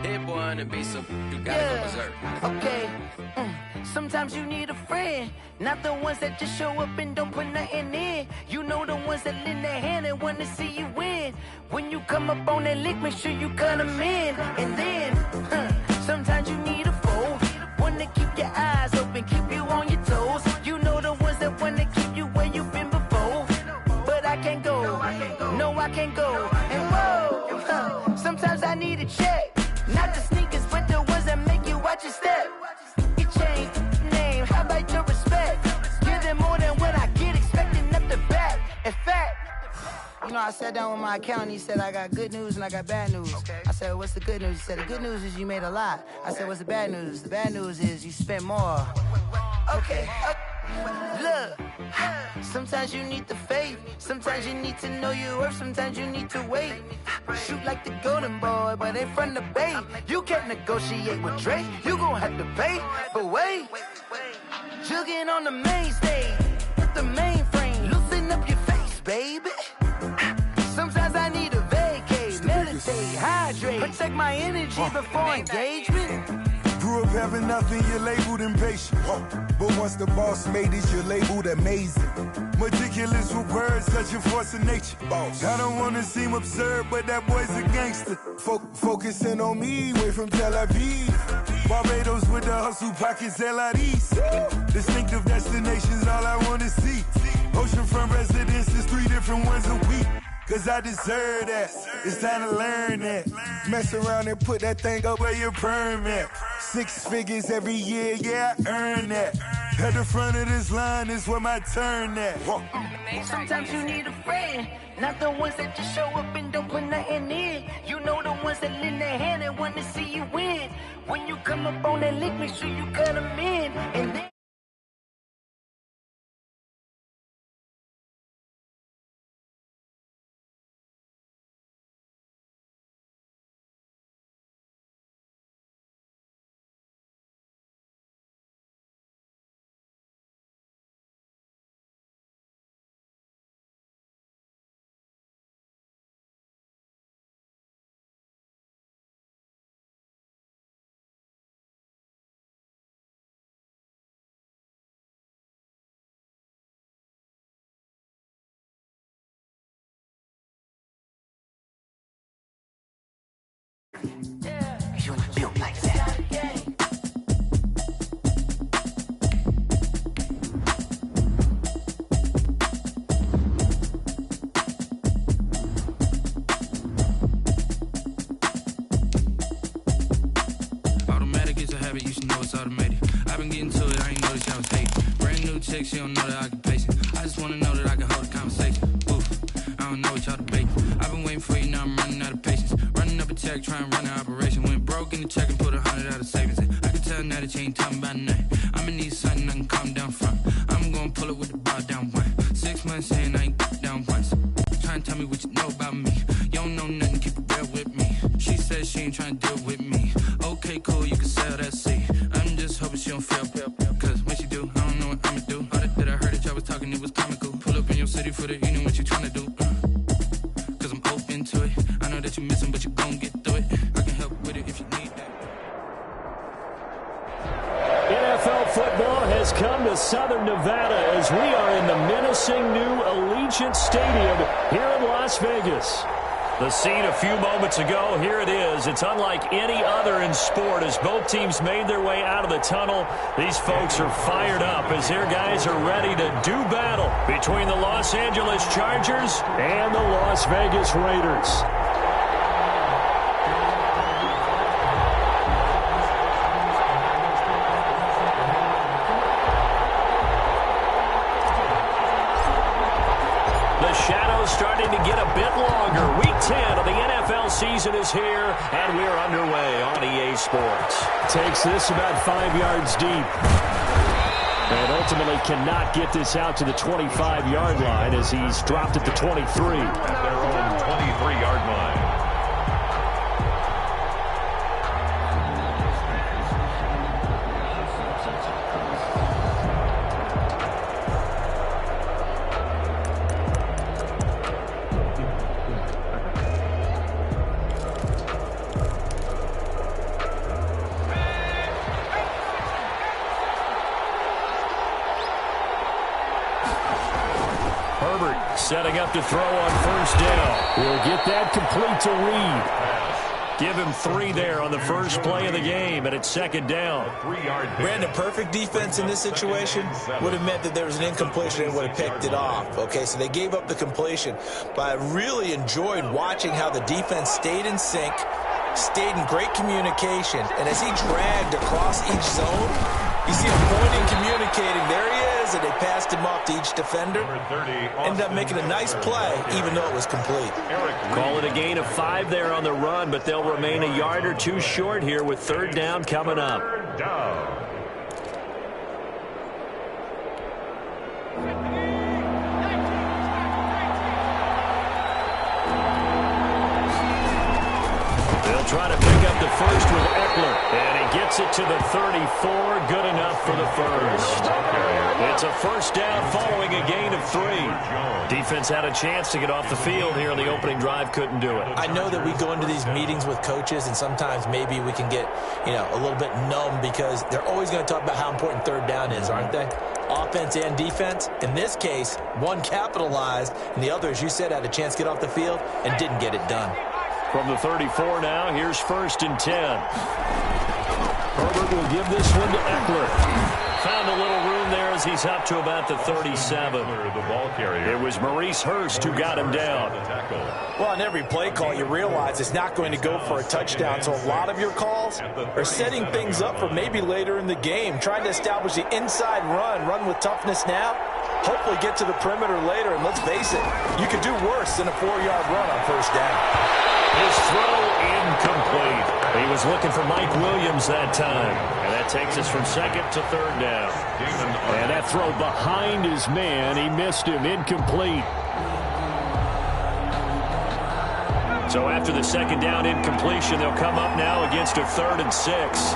Hit boy on the beat, so you gotta go berserk. Okay. Sometimes you need a friend, not the ones that just show up and don't put nothing in. You know the ones that lend their hand and want to see you win. When you come up on that lick, make sure you cut them in. And then, sometimes you need a foe, one to keep your eyes open, keep you on your toes. You know the ones that want to keep you where you've been before. But I can't go, no I can't go. And whoa, sometimes I need a check, not the sneakers, but the ones that make you watch your step. Your chain, name, how about your respect? Give them more than what I get, expecting up the back. In fact, you know, I sat down with my accountant, he said I got good news and I got bad news. I said, what's the good news? He said, the good news is you made a lot. I said, what's the bad news? The bad news is you spent more. Okay, look, sometimes you need the faith, sometimes you need to know your worth, sometimes you need to wait. Shoot like the golden boy, but ain't from the bay. You can't negotiate with Drake, you gon' have to pay. But wait, jugging on the main stage, with the mainframe, loosen up your face, baby. Sometimes I need a vacate, meditate, hydrate, protect my energy before engagement. Grew up having nothing, you're labeled impatient. But once the boss made it, you're labeled amazing. Meticulous with words, such a force of nature. I don't wanna seem absurd, but that boy's a gangster. Focusing on me, way from Tel Aviv. Barbados with the hustle pockets, LIDs. Distinctive destinations, all I wanna see. Oceanfront residences, 3 different ones a week. Cause I deserve that, it's time to learn that. Mess around and put that thing up where your permit. 6 figures every year, yeah, I earn that. At the front of this line is where my turn at. Sometimes you need a friend, not the ones that just show up and don't put nothing in. You know the ones that lend their hand and want to see you win. When you come up on that lick, make sure you cut them in. And then you ain't built like that. Automatic is a habit, you should know it's automated. I've been getting to it, I ain't noticed y'all was hating. Brand new chick, she don't know that I can pace it. I just wanna know that I can hold a conversation. Oof, I don't know what y'all debating. I've been waiting for you, now I'm running out of patience. Running up a check, trying to run an operation. Went broke in the check and put 100 out of savings in. I can tell now that you ain't talking about nothing. I'ma need something I can calm down from. I'm gonna pull it with the bar down one. 6 months saying I ain't down once. Trying to tell me what you know about me. You don't know nothing, keep it real with me. She said she ain't trying to deal with me. Okay, cool, you can sell that seat. I'm just hoping she don't feel. Cause when she do, I don't know what I'ma do. All that I heard that y'all was talking, it was comical. Pull up in your city for the evening, what you trying to do? Cause I'm open to it. I know that you missing, but you gon' get through it. I can help with it if you need that. NFL football has come to Southern Nevada as we are in the menacing new Allegiant Stadium here in Las Vegas. The scene a few moments ago, here it is. It's unlike any other in sport as both teams made their way out of the tunnel. These folks are fired up as their guys are ready to do battle between the Los Angeles Chargers and the Las Vegas Raiders. Starting to get a bit longer. Week 10 of the NFL season is here, and we're underway on EA Sports. Takes this about 5 yards deep. And ultimately cannot get this out to the 25-yard line as he's dropped at the 23. At their own 23-yard line. setting up to throw on first down. We'll get that complete to Reed. Give him 3 there on the first play of the game, and it's second down. Brandon, perfect defense in this situation would have meant that there was an incompletion and would have picked it off. Okay, so they gave up the completion, but I really enjoyed watching how the defense stayed in sync, stayed in great communication, and as he dragged across each zone, you see him pointing, communicating. There he is, and they passed him off to each defender. Ended up making a nice play, even though it was complete. Call it a gain of 5 there on the run, but they'll remain a yard or 2 short here with third down coming up. They'll try to pick up the first with Eckler, and he gets it to the 34. Good enough for the first. It's a first down following a gain of 3. Defense had a chance to get off the field here on the opening drive, couldn't do it. I know that we go into these meetings with coaches, and sometimes maybe we can get, a little bit numb because they're always going to talk about how important third down is, aren't they? Offense and defense. In this case, one capitalized, and the other, as you said, had a chance to get off the field and didn't get it done. From the 34 now, here's 1st and 10. Herbert will give this one to Eckler. Found a little room there as he's up to about the 37. It was Maurice Hurst who got him down. Well, on every play call, you realize it's not going to go for a touchdown, so a lot of your calls are setting things up for maybe later in the game, trying to establish the inside run with toughness now, hopefully get to the perimeter later, and let's face it, you could do worse than a 4-yard run on first down. His throw incomplete. He was looking for Mike Williams that time. And that takes us from 2nd to 3rd down. And that throw behind his man. He missed him. Incomplete. So after the 2nd down incompletion, they'll come up now against a 3rd and 6.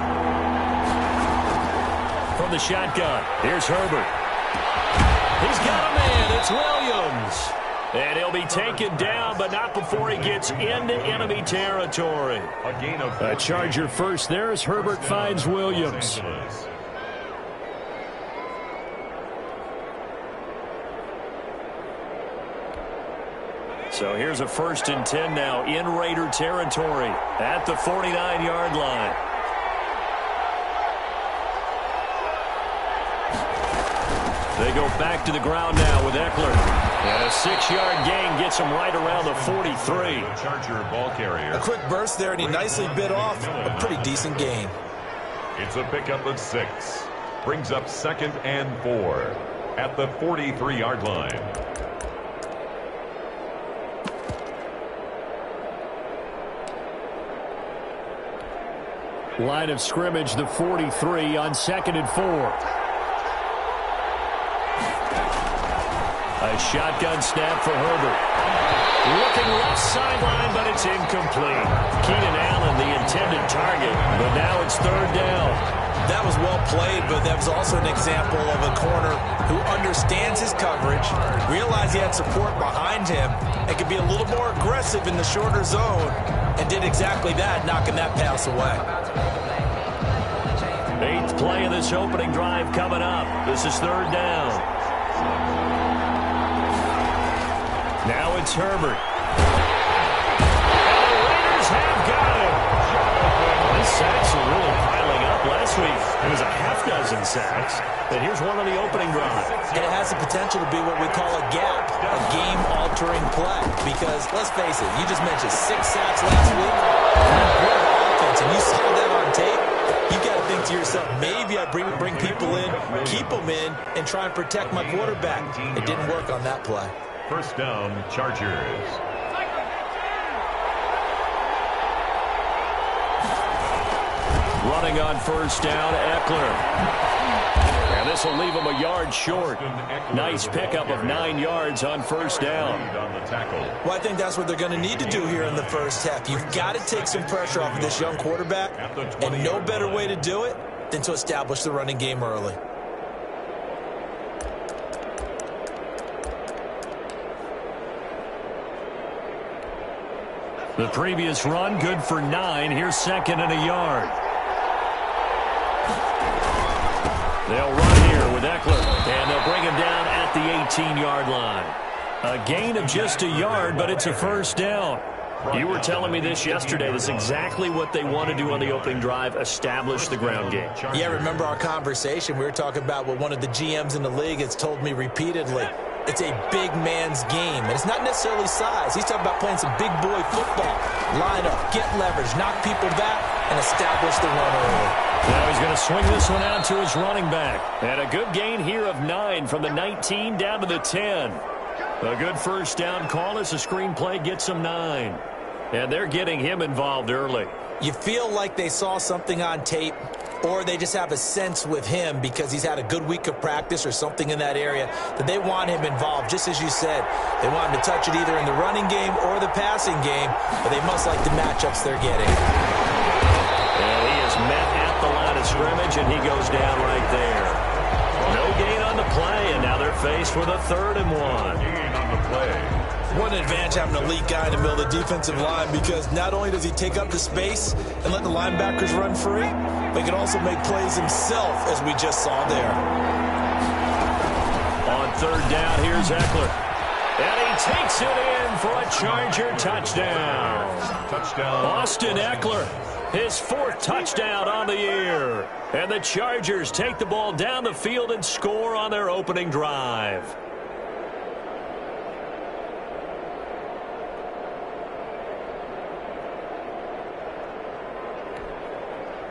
From the shotgun, here's Herbert. He's got a man. It's Williams. And he'll be taken down, but not before he gets into enemy territory. A Charger first there as Herbert finds Williams. So here's a 1st and 10 now in Raider territory at the 49-yard line. They go back to the ground now with Eckler. And a 6-yard gain gets him right around the 43. Charger ball carrier. A quick burst there, and he nicely bit off a pretty decent gain. It's a pickup of 6. Brings up 2nd and 4 at the 43-yard line. Line of scrimmage, the 43 on 2nd and 4. A shotgun snap for Herbert. Looking left sideline, but it's incomplete. Keenan Allen, the intended target, but now it's 3rd down. That was well played, but that was also an example of a corner who understands his coverage, realized he had support behind him, and could be a little more aggressive in the shorter zone, and did exactly that, knocking that pass away. 8th play of this opening drive coming up. This is 3rd down. Now it's Herbert. And the Raiders have got him. These sacks are really piling up. Last week, it was a half-dozen sacks. And here's one on the opening drive. And it has the potential to be what we call a gap, a game-altering play. Because, let's face it, you just mentioned 6 sacks last week. Great offense, and you saw that on tape. You got to think to yourself, maybe I bring people in, keep them in, and try and protect my quarterback. It didn't work on that play. First down, Chargers. Running on first down, Eckler. And this will leave him a yard short. Nice pickup of 9 yards on first down. Well, I think that's what they're going to need to do here in the first half. You've got to take some pressure off of this young quarterback, and no better way to do it than to establish the running game early. The previous run, good for 9. Here's 2nd and a yard. They'll run here with Eckler, and they'll bring him down at the 18-yard line. A gain of just a yard, but it's a first down. You were telling me this yesterday. That's exactly what they want to do on the opening drive, establish the ground game. Yeah, remember our conversation? We were talking about what one of the GMs in the league has told me repeatedly. It's a big man's game, and it's not necessarily size. He's talking about playing some big boy football. Line up, get leverage, knock people back, and establish the run early. Now he's going to swing this one out to his running back. And a good gain here of 9 from the 19 down to the 10. A good first down call as the screenplay gets him 9. And they're getting him involved early. You feel like they saw something on tape, or they just have a sense with him because he's had a good week of practice or something in that area that they want him involved. Just as you said, they want him to touch it either in the running game or the passing game, but they must like the matchups they're getting. And he is met at the line of scrimmage, and he goes down right there. No gain on the play, and now they're faced with a 3rd and 1. Gain on the play. What an advantage having an elite guy in the middle of the defensive line, because not only does he take up the space and let the linebackers run free, but he can also make plays himself, as we just saw there. On 3rd down, here's Eckler. And he takes it in for a Charger touchdown. Touchdown. Austin Eckler, his 4th touchdown on the year. And the Chargers take the ball down the field and score on their opening drive.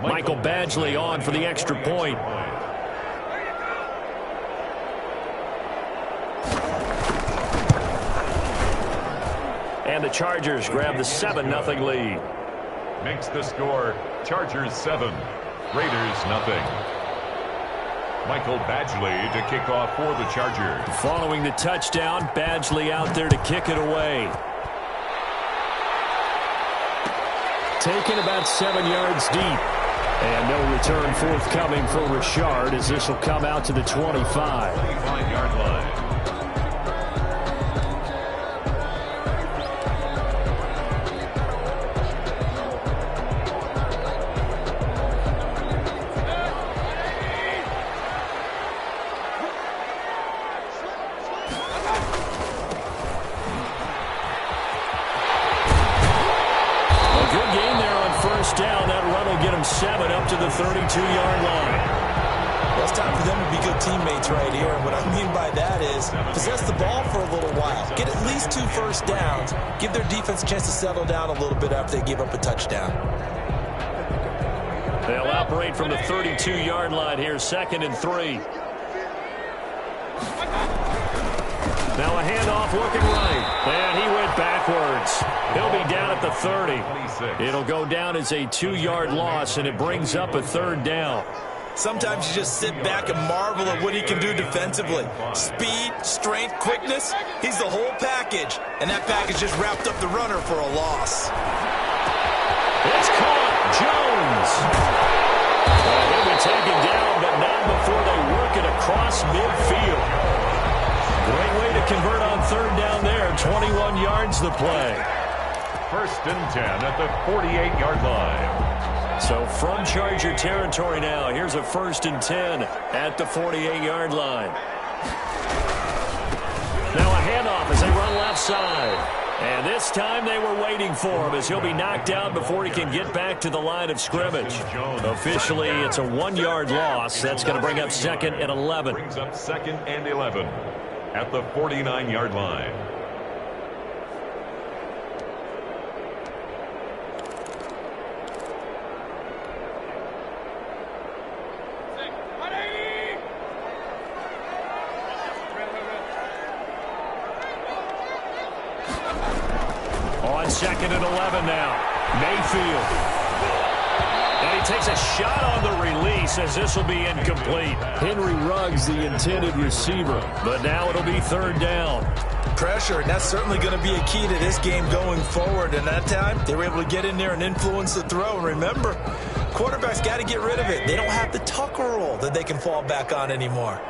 Michael Badgley on for the extra point. And the Chargers grab the 7-0 lead. Makes the score Chargers 7, Raiders 0. Michael Badgley to kick off for the Chargers. Following the touchdown, Badgley out there to kick it away. Taken about 7 yards deep. And no return forthcoming for Richard, as this will come out to the 25. 25-yard line. To the 32-yard line. Well, it's time for them to be good teammates right here. And what I mean by that is possess the ball for a little while. Get at least 2 first downs. Give their defense a chance to settle down a little bit after they give up a touchdown. They'll operate from the 32-yard line here, 2nd and 3. Now a handoff looking right. And he went backwards. He'll be down at the 30. It'll go down as a 2-yard loss, and it brings up a 3rd down. Sometimes you just sit back and marvel at what he can do defensively. Speed, strength, quickness, he's the whole package. And that package just wrapped up the runner for a loss. It's caught. Jones. He'll be taken down, but not before they work it across midfield. Great way to convert on 3rd down there. 21 yards the play. 1st and 10 at the 48-yard line. So from Charger territory now, here's a 1st and 10 at the 48-yard line. Now a handoff as they run left side. And this time they were waiting for him as he'll be knocked down before he can get back to the line of scrimmage. Officially, it's a 1-yard loss. That's going to bring up 2nd and 11. Brings up 2nd and 11 at the 49-yard line. On 2nd and 11 now. Mayfield. And he takes a shot on the release as this will be incomplete. Henry Ruggs, the intended receiver. But now it'll be 3rd down. Pressure, and that's certainly going to be a key to this game going forward. And that time, they were able to get in there and influence the throw. And remember, quarterbacks got to get rid of it. They don't have the tucker roll that they can fall back on anymore.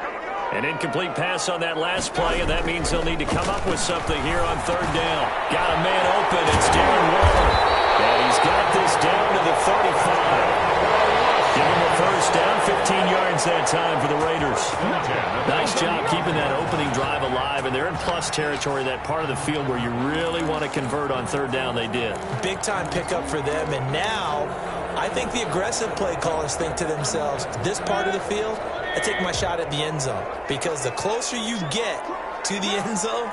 An incomplete pass on that last play, and that means they'll need to come up with something here on 3rd down. Got a man open. It's Darren Waller. And he's got this down to the 35. Give him a first down, 15 yards downs that time for the Raiders. Nice job keeping that opening drive alive, and they're in plus territory, that part of the field where you really want to convert on third down. They did. Big-time pickup for them, and now I think the aggressive play callers think to themselves, this part of the field, I take my shot at the end zone, because the closer you get to the end zone,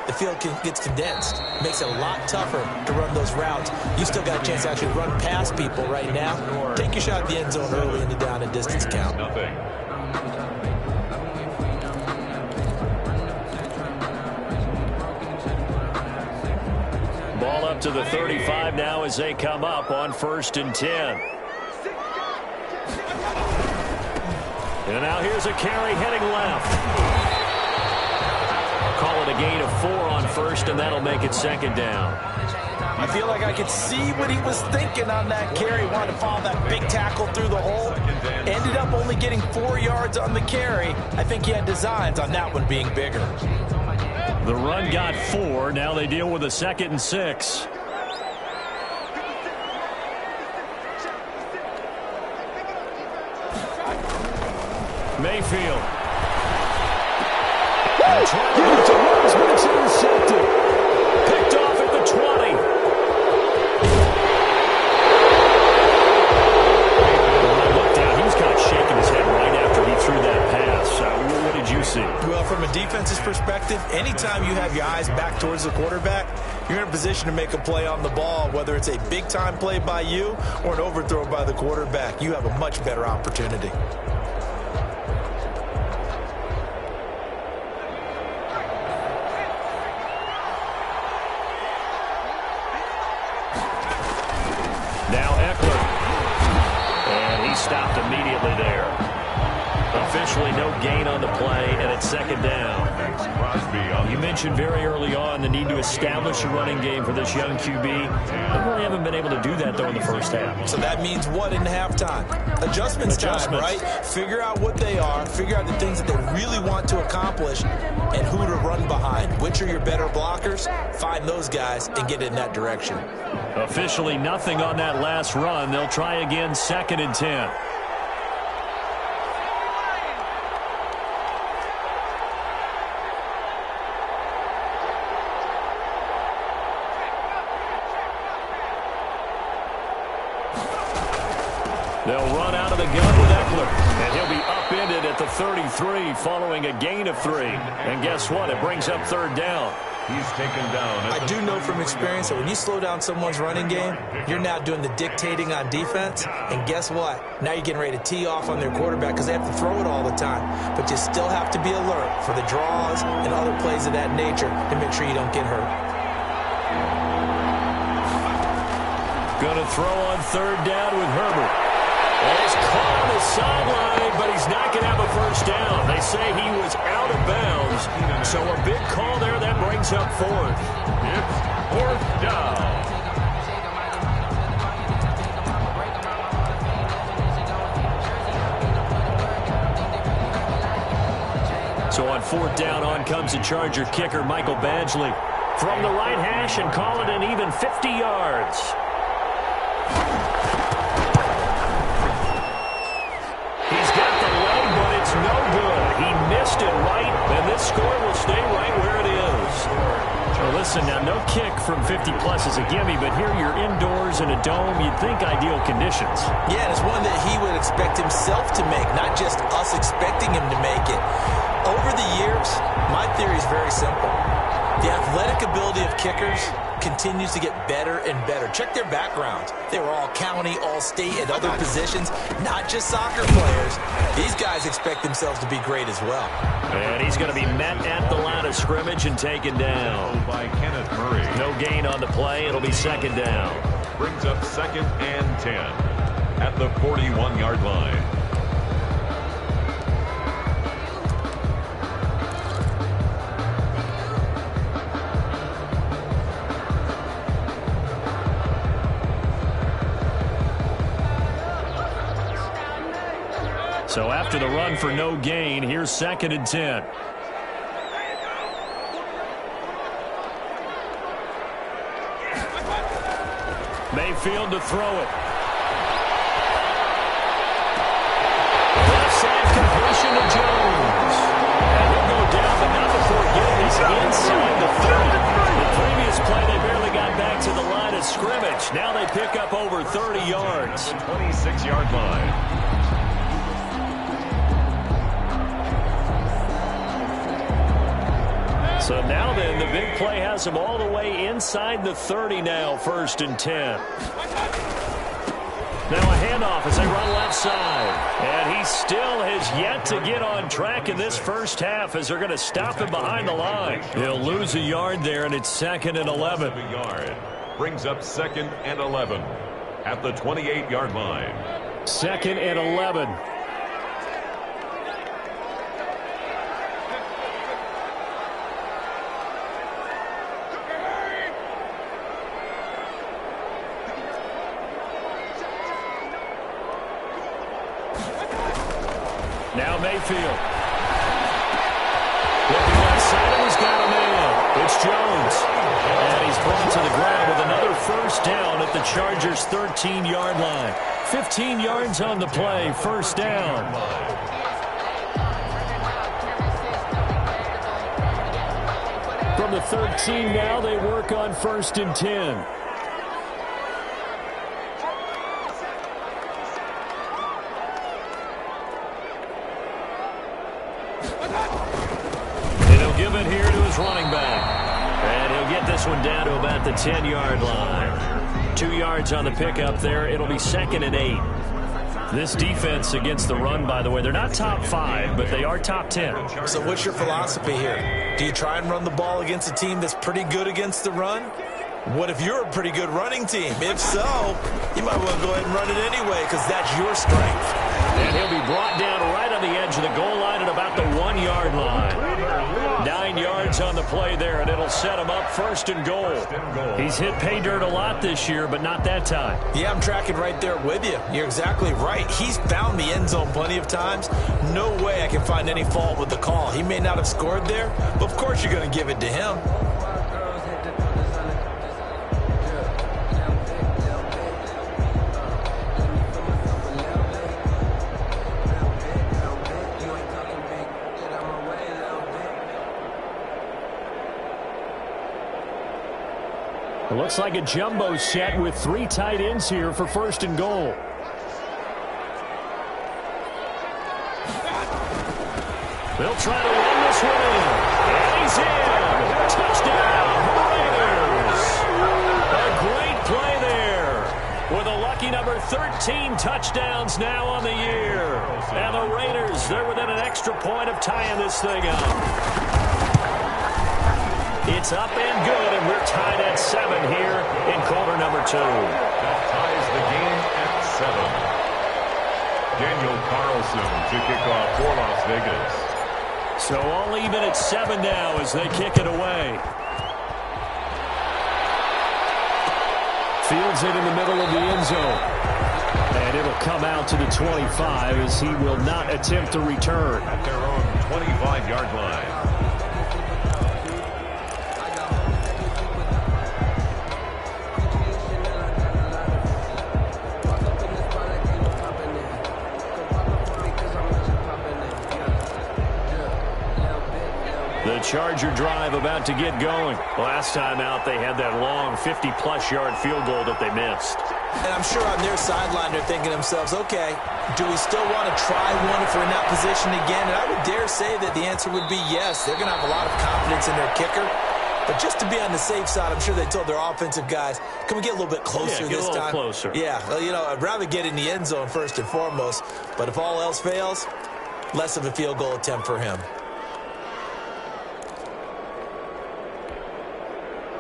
the field gets condensed. Makes it a lot tougher to run those routes. You still got a chance to actually run past people right now. Take your shot at the end zone early in the down and distance count. Ball up to the 35 now as they come up on 1st and 10. And now here's a carry heading left. Call it a gain of 4 on 1st, and that'll make it 2nd down. I feel like I could see what he was thinking on that carry. Wanted to follow that big tackle through the hole. Ended up only getting 4 yards on the carry. I think he had designs on that one being bigger. The run got 4. Now they deal with a 2nd and 6. Mayfield. Trying to get to Rose, but it's intercepted. Picked off at the 20. When I looked down, he was kind of shaking his head right after he threw that pass. What did you see? Well, from a defense's perspective, anytime you have your eyes back towards the quarterback, you're in a position to make a play on the ball, whether it's a big-time play by you or an overthrow by the quarterback. You have a much better opportunity. Stopped immediately there. Officially no gain on the play, and it's 2nd down. You mentioned very early on the need to establish a running game for this young QB. They really haven't been able to do that, though, in the first half. So that means what in halftime? Adjustments time, right? Figure out what they are, figure out the things that they really want to accomplish, and who to run behind. Which are your better blockers? Find those guys and get in that direction. Officially nothing on that last run. They'll try again, 2nd and 10. They'll run out of the gun with Eckler, and he'll be upended at the 33 following a gain of 3. And guess what? It brings up 3rd down. He's taken down. I do know from experience that when you slow down someone's running game, you're now doing the dictating on defense. And guess what? Now you're getting ready to tee off on their quarterback because they have to throw it all the time. But you still have to be alert for the draws and other plays of that nature to make sure you don't get hurt. Going to throw on 3rd down with Herbert. And he's caught on the sideline, but he's not going to have a 1st down. They say he was out of bounds. So a big call there that brings up 4th. It's 4th down. So on 4th down, on comes the Charger kicker, Michael Badgley. From the right hash and call it an even 50 yards. No good. He missed it right, and this score will stay right where it is. So listen, now no kick from 50-plus is a gimme, but here you're indoors in a dome. You'd think ideal conditions. Yeah, and it's one that he would expect himself to make, not just us expecting him to make it. Over the years, my theory is very simple. The athletic ability of kickers continues to get better and better. Check their backgrounds. They were all county, all state, and other positions, not just soccer players. These guys expect themselves to be great as well. And he's going to be met at the line of scrimmage and taken down. By Kenneth Murray. No gain on the play. It'll be 2nd down. Brings up 2nd and 10 at the 41-yard line. So after the run for no gain, here's 2nd and 10. Mayfield to throw it. Left side completion to Jones. And he'll go down, but not before getting this inside the 30. The previous play, they barely got back to the line of scrimmage. Now they pick up over 30 yards. 26-yard line. So now then, the big play has them all the way inside the 30 now, 1st and 10. Now a handoff as they run left side. And he still has yet to get on track in this first half as they're going to stop him behind the line. He'll lose a yard there, and it's 2nd and 11. Yard brings up 2nd and 11 at the 28-yard line. 2nd and 11. Now Mayfield. Looking left side, and he's got a man. It's Jones. And he's brought to the ground with another first down at the Chargers' 13-yard line. 15 yards on the play, 1st down. From the 13 now, they work on 1st and 10. Give it here to his running back. And he'll get this one down to about the 10-yard line. 2 yards on the pickup there. It'll be 2nd and 8. This defense against the run, by the way, they're not top 5, but they are top 10. So what's your philosophy here? Do you try and run the ball against a team that's pretty good against the run? What if you're a pretty good running team? If so, you might want to go ahead and run it anyway because that's your strength. And he'll be brought down right on the edge of the goal line at about the 1-yard line. 9 yards on the play there, and it'll set him up 1st and goal. He's hit pay dirt a lot this year, but not that time. Yeah, I'm tracking right there with you. You're exactly right. He's found the end zone plenty of times. No way I can find any fault with the call. He may not have scored there, but of course you're going to give it to him. It looks like a jumbo set with 3 tight ends here for 1st and goal. They'll try to run this one in. And he's in. Touchdown, Raiders. A great play there. With a lucky number 13 touchdowns now on the year. And the Raiders, they're within an extra point of tying this thing up. It's up and good, and we're tied at 7 here in quarter number 2. That ties the game at 7. Daniel Carlson to kick off for Las Vegas. So all even at 7 now as they kick it away. Fields it in the middle of the end zone. And it'll come out to the 25 as he will not attempt to return. At their own 25-yard line. The Charger drive about to get going. Last time out, they had that long 50-plus yard field goal that they missed. And I'm sure on their sideline they're thinking to themselves, okay, do we still want to try one if we're in that position again? And I would dare say that the answer would be yes. They're going to have a lot of confidence in their kicker. But just to be on the safe side, I'm sure they told their offensive guys, can we get a little bit closer this time? Closer. Yeah, well, you know, I'd rather get in the end zone first and foremost. But if all else fails, less of a field goal attempt for him.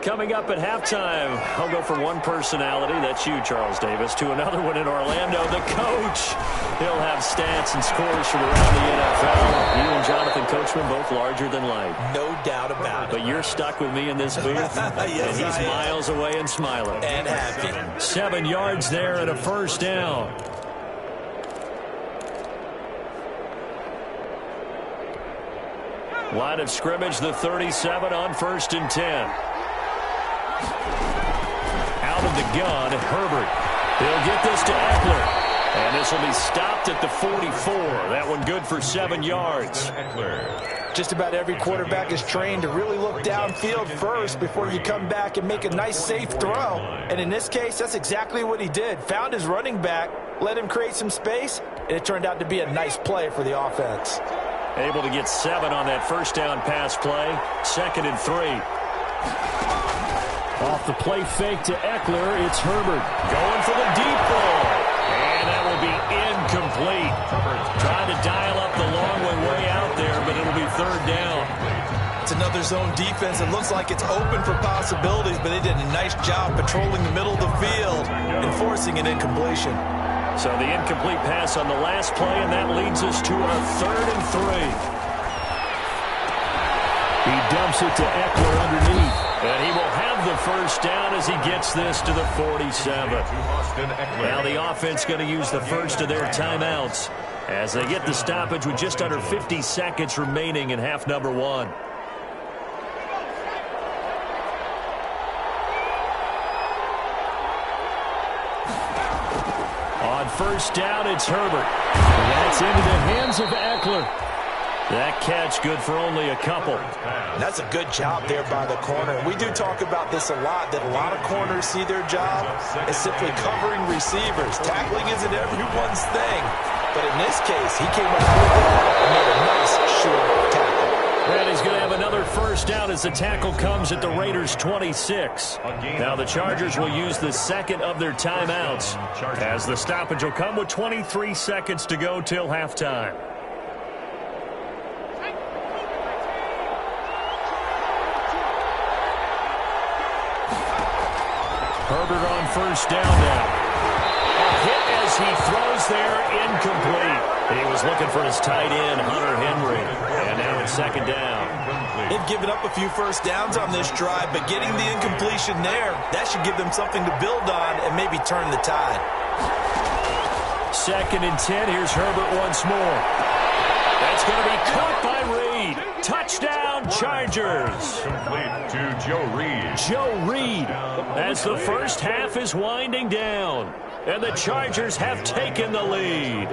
Coming up at halftime, I'll go from one personality, that's you, Charles Davis, to another one in Orlando, the coach. He'll have stats and scores from around the NFL. You and Jonathan Coachman both larger than life. No doubt about it. But you're stuck with me in this booth, yes, and he's miles away and smiling. And happy. 7 yards there and a first down. Line of scrimmage, the 37 on 1st and 10. Out of the gun, Herbert. He'll get this to Eckler. And this will be stopped at the 44. That one good for 7 yards. Just about every quarterback is trained to really look downfield first before you come back and make a nice, safe throw. And in this case, that's exactly what he did. Found his running back, let him create some space, and it turned out to be a nice play for the offense. Able to get 7 on that first down pass play. 2nd and 3. Off the play fake to Eckler, it's Herbert. Going for the deep ball. And that will be incomplete. Trying to dial up the long way out there, but it'll be 3rd down. It's another zone defense. It looks like it's open for possibilities, but they did a nice job patrolling the middle of the field and forcing an incompletion. So the incomplete pass on the last play, and that leads us to a 3rd and 3. He dumps it to Eckler underneath. And he will have the first down as he gets this to the 47. Now the offense going to use the first of their timeouts as they get the stoppage with just under 50 seconds remaining in half number 1. On first down, it's Herbert. And that's into the hands of Eckler. That catch good for only a couple. That's a good job there by the corner. We do talk about this a lot, that a lot of corners see their job as simply covering receivers. Tackling isn't everyone's thing. But in this case, he came up with that and made a nice, short tackle. And he's going to have another first down as the tackle comes at the Raiders' 26. Now the Chargers will use the second of their timeouts as the stoppage will come with 23 seconds to go till halftime. Herbert on first down now. A hit as he throws there, incomplete. He was looking for his tight end, Hunter Henry. And now it's 2nd down. They've given up a few first downs on this drive, but getting the incompletion there, that should give them something to build on and maybe turn the tide. 2nd and 10. Here's Herbert once more. That's going to be caught by Reed. Touchdown, Chargers. Complete to Joe Reed. Joe Reed as the first half is winding down. And the Chargers have taken the lead.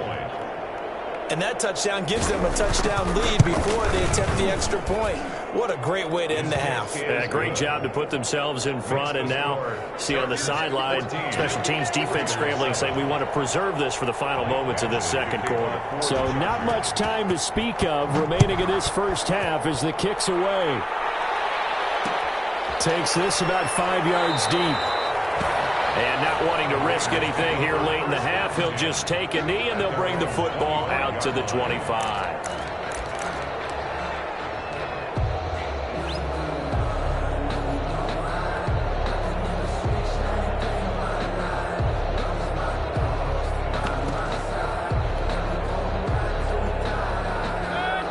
And that touchdown gives them a touchdown lead before they attempt the extra point. What a great way to end the half. Yeah, great job to put themselves in front. And now, see on the sideline, special teams defense scrambling, saying we want to preserve this for the final moments of this second quarter. So not much time to speak of remaining in this first half as the kick's away. Takes this about 5 yards deep. And not wanting to risk anything here late in the half, he'll just take a knee, and they'll bring the football out to the 25.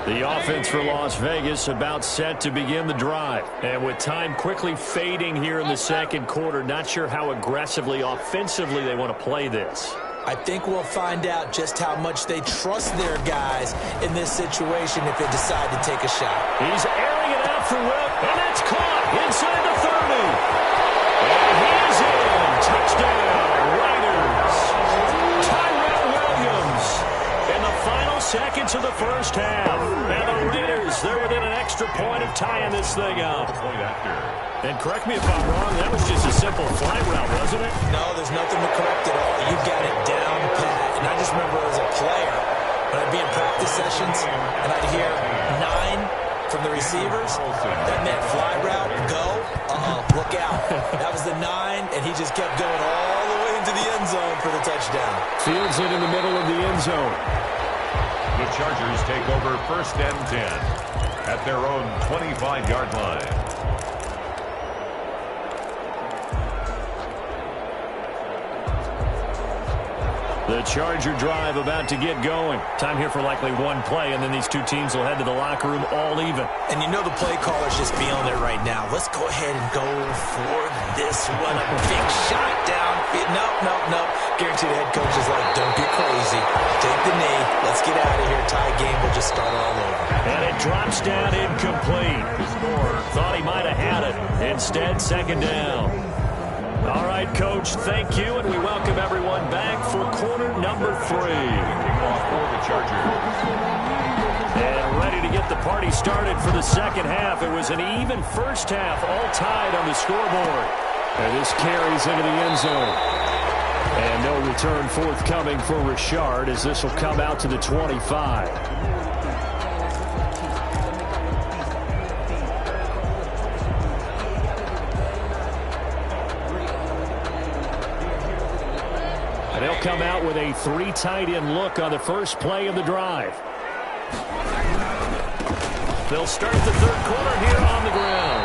The offense for Las Vegas about set to begin the drive. And with time quickly fading here in the second quarter, not sure how aggressively, offensively they want to play this. I think we'll find out just how much they trust their guys in this situation if they decide to take a shot. He's airing it out for Wilt, and that's caught inside the 30. And he is in. Touchdown, Raiders. Tyrell Williams in the final seconds of the first half. And the Raiders, they're within an extra point of tying this thing up. And correct me if I'm wrong, that was just a simple fly route, wasn't it? No, there's nothing to correct at all. You got it down pat. And I just remember as a player, when I'd be in practice sessions, and I'd hear 9 from the receivers, that meant fly route, go, look out. That was the 9, and he just kept going all the way into the end zone for the touchdown. Fields it in the middle of the end zone. The Chargers take over 1st and 10 at their own 25-yard line. The Charger drive about to get going. Time here for likely one play, and then these two teams will head to the locker room all even. And you know the play caller's just feeling it right now. Let's go ahead and go for this one. A big shot down. No. Guaranteed the head coach is like, don't get crazy. Take the knee. Let's get out of here. Tie game. We'll just start all over. And it drops down incomplete. Thought he might have had it. Instead, 2nd down. All right, Coach. Thank you, and we welcome everyone back for quarter number 3. Kickoff for the Chargers. And ready to get the party started for the second half. It was an even first half, all tied on the scoreboard. And this carries into the end zone. And no return forthcoming for Richard, as this will come out to the 25. They'll come out with a 3 tight end look on the first play of the drive. They'll start the third quarter here on the ground.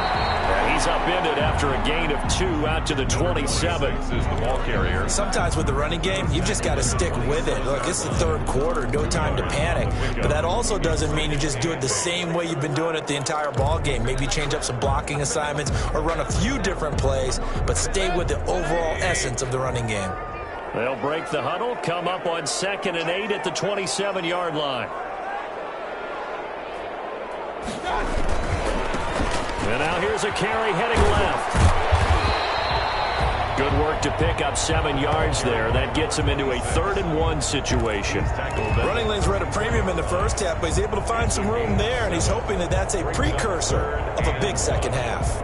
And he's upended after a gain of 2 out to the 27. Is the ball carrier. Sometimes with the running game, you've just got to stick with it. Look, it's the third quarter, no time to panic. But that also doesn't mean you just do it the same way you've been doing it the entire ball game. Maybe change up some blocking assignments or run a few different plays, but stay with the overall essence of the running game. They'll break the huddle, come up on 2nd and 8 at the 27-yard line. And now here's a carry heading left. Good work to pick up 7 yards there. That gets him into a 3rd and 1 situation. Running lanes were at a premium in the first half, but he's able to find some room there, and he's hoping that that's a precursor of a big second half.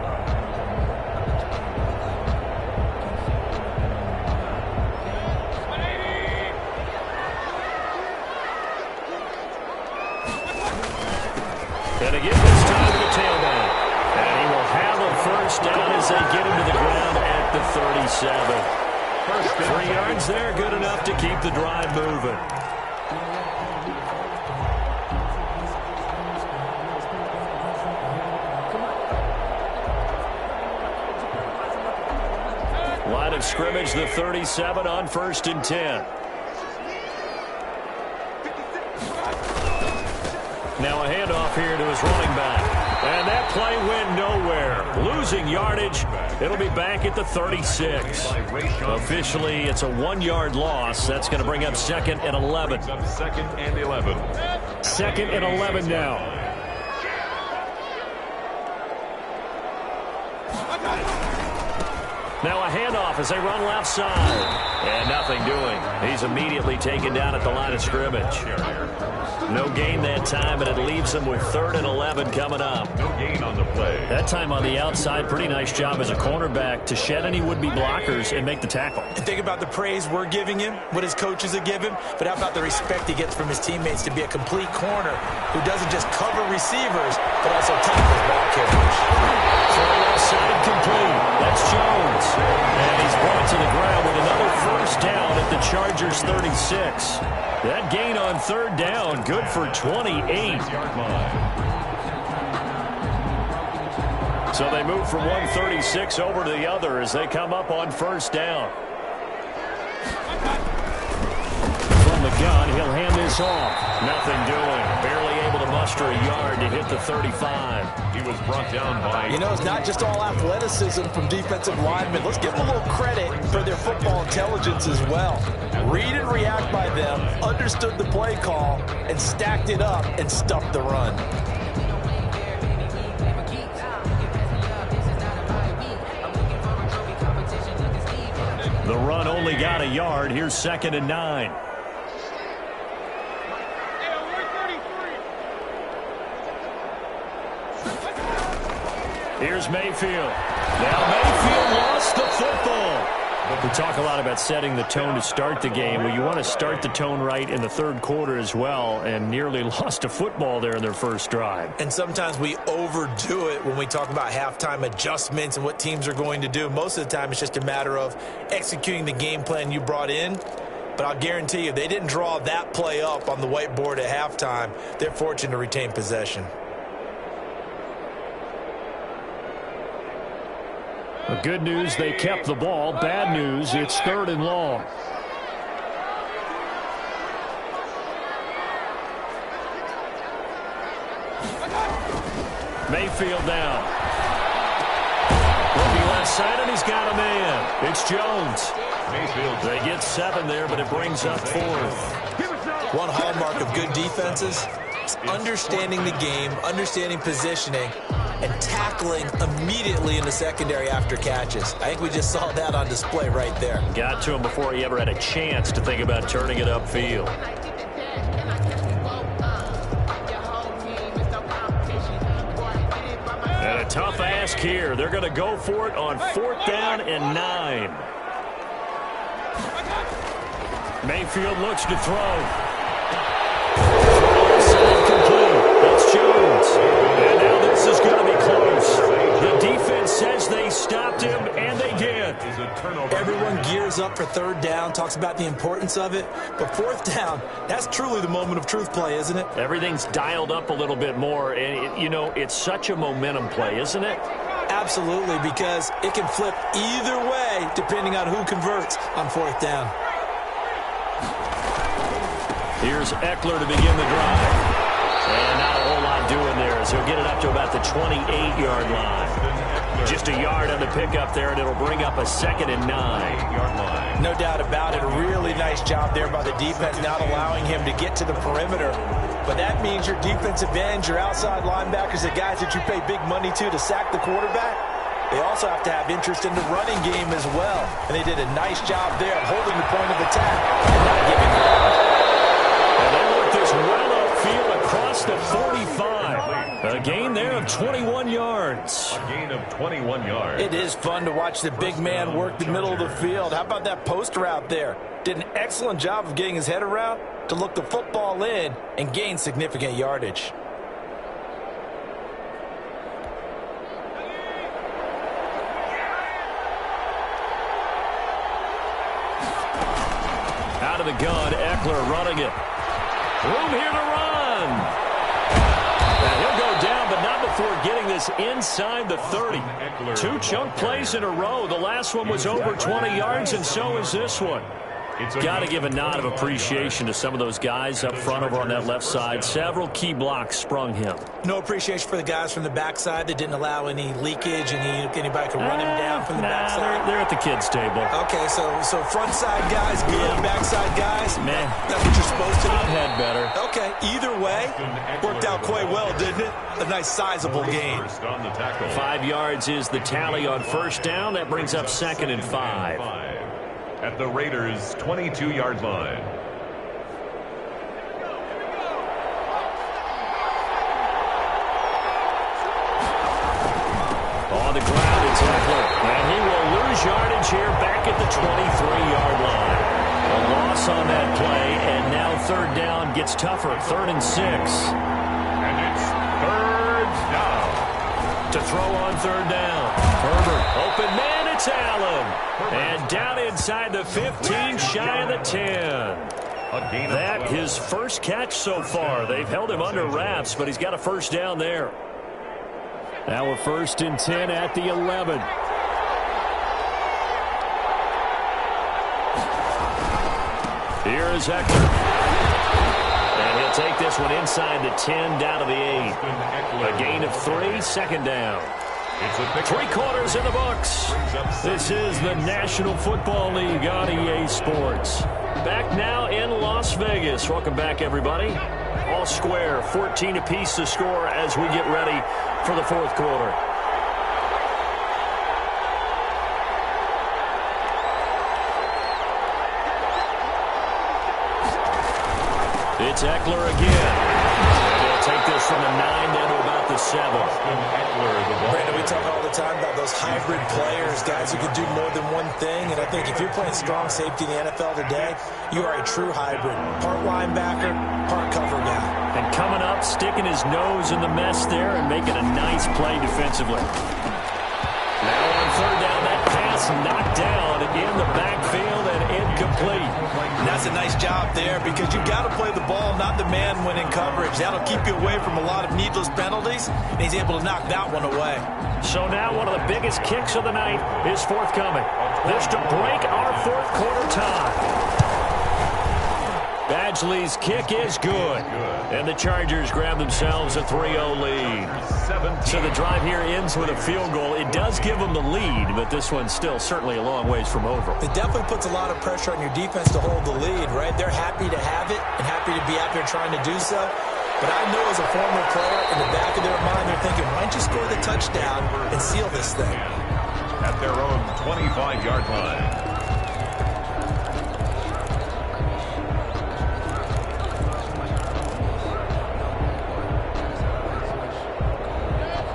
And again, this time to the tailback. And he will have a first down as they get him to the ground at the 37. 3 yards there, good enough to keep the drive moving. Line of scrimmage, the 37 on 1st and 10. Now a handoff here to his running back. And that play went nowhere. Losing yardage. It'll be back at the 36. Officially, it's a 1-yard loss. That's going to bring up 2nd and 11. 2nd and 11. 2nd and 11 now. Now a handoff as they run left side. And nothing doing. He's immediately taken down at the line of scrimmage. No gain that time, and it leaves him with 3rd and 11 coming up. No gain on the play. That time on the outside, pretty nice job as a cornerback to shed any would-be blockers and make the tackle. And think about the praise we're giving him, what his coaches are giving, but how about the respect he gets from his teammates to be a complete corner who doesn't just cover receivers, but also tackles ball carriers. Throw left side complete. That's Jones. And he's brought to the ground with another first down at the Chargers 36. That gain on 3rd down, good for 28. So they move from 136 over to the other as they come up on 1st down. From the gun, he'll hand this off. Nothing doing. Barely able to muster a yard to hit the 35. He was brought down by... You know, it's not just all athleticism from defensive linemen. Let's give them a little credit for their football intelligence as well. Read and react by them, understood the play call, and stacked it up and stuffed the run. The run only got a yard. Here's 2nd and 9. Here's Mayfield. Now Mayfield lost the football. We talk a lot about setting the tone to start the game. Well, you want to start the tone right in the 3rd quarter as well, and nearly lost a football there in their first drive. And sometimes we overdo it when we talk about halftime adjustments and what teams are going to do. Most of the time, it's just a matter of executing the game plan you brought in. But I'll guarantee you, they didn't draw that play up on the whiteboard at halftime. They're fortunate to retain possession. Good news, they kept the ball. Bad news, it's 3rd and long. Mayfield down. Looking left side, and he's got a man. It's Jones. They get 7 there, but it brings up 4th. One hallmark of good defenses is understanding the game, understanding positioning, and tackling immediately in the secondary after catches. I think we just saw that on display right there. Got to him before he ever had a chance to think about turning it upfield. And a tough ask here. They're going to go for it on 4th down and 9. Mayfield looks to throw. It's Jones. And now this is going to be close. The defense says they stopped him, and they did. Everyone gears up for 3rd down, talks about the importance of it. But 4th down, that's truly the moment of truth play, isn't it? Everything's dialed up a little bit more. And, you know, it's such a momentum play, isn't it? Absolutely, because it can flip either way depending on who converts on 4th down. Here's Eckler to begin the drive. And not a whole lot doing there as he'll get it up to about the 28-yard line. Just a yard on the pickup there, and it'll bring up a 2nd and 9. No doubt about it. A really nice job there by the defense, not allowing him to get to the perimeter. But that means your defensive ends, your outside linebackers, the guys that you pay big money to sack the quarterback, they also have to have interest in the running game as well. And they did a nice job there of holding the point of attack and not giving up. And they work this well upfield across the 45. A gain there of 21 yards. A gain of 21 yards. It is fun to watch the big man work the middle of the field. How about that post route there? Did an excellent job of getting his head around to look the football in and gain significant yardage. Out of the gun, Eckler running it. Room here to run. And he'll go down, but not before getting this inside the 30. 2 chunk plays in a row. The last one was over 20 yards, and so is this one. Got to give a nod of appreciation to some of those guys up front over on that left side. Several key blocks sprung him. No appreciation for the guys from the backside that didn't allow any leakage and anybody could run him down from the backside. They're at the kids' table. Okay, so front side guys good, backside guys, man, that's what you're supposed to do. I've had better. Okay, either way, worked out quite well, didn't it? A nice sizable gain. 5 yards is the tally on 1st down. That brings up 2nd and 5. At the Raiders' 22-yard line. On the ground, it's Eckler. And he will lose yardage here back at the 23-yard line. A loss on that play, and now 3rd down gets tougher. 3rd and 6. And it's 3rd down. To throw on 3rd down. Herbert, open man, it's Allen. And down inside the 15, shy of the 10. That his first catch so far. They've held him under wraps, but he's got a 1st down there. Now we're 1st and 10 at the 11. Here is Eckler. And he'll take this one inside the 10, down to the 8. A gain of 3, 2nd down. 3 quarters in the books. This is the National Football League on EA Sports. Back now in Las Vegas. Welcome back, everybody. All square, 14 apiece to score as we get ready for the 4th quarter. It's Eckler again. Take this from the 9 down to about the 7. Brandon, we talk all the time about those hybrid players, guys who can do more than one thing. And I think if you're playing strong safety in the NFL today, you are a true hybrid. Part linebacker, part cover guy. And coming up, sticking his nose in the mess there and making a nice play defensively. Now on 3rd down, that pass knocked down in the backfield and incomplete. And that's a nice job there because you've got to play the ball, not the man when in coverage. That'll keep you away from a lot of needless penalties, and he's able to knock that one away. So now one of the biggest kicks of the night is forthcoming. This to break our 4th quarter tie. Badgley's kick is good. And the Chargers grab themselves a 3-0 lead. So the drive here ends with a field goal. It does give them the lead, but this one's still certainly a long ways from over. It definitely puts a lot of pressure on your defense to hold the lead, right? They're happy to have it and happy to be out there trying to do so. But I know as a former player, in the back of their mind, they're thinking, why don't you score the touchdown and seal this thing? At their own 25-yard line.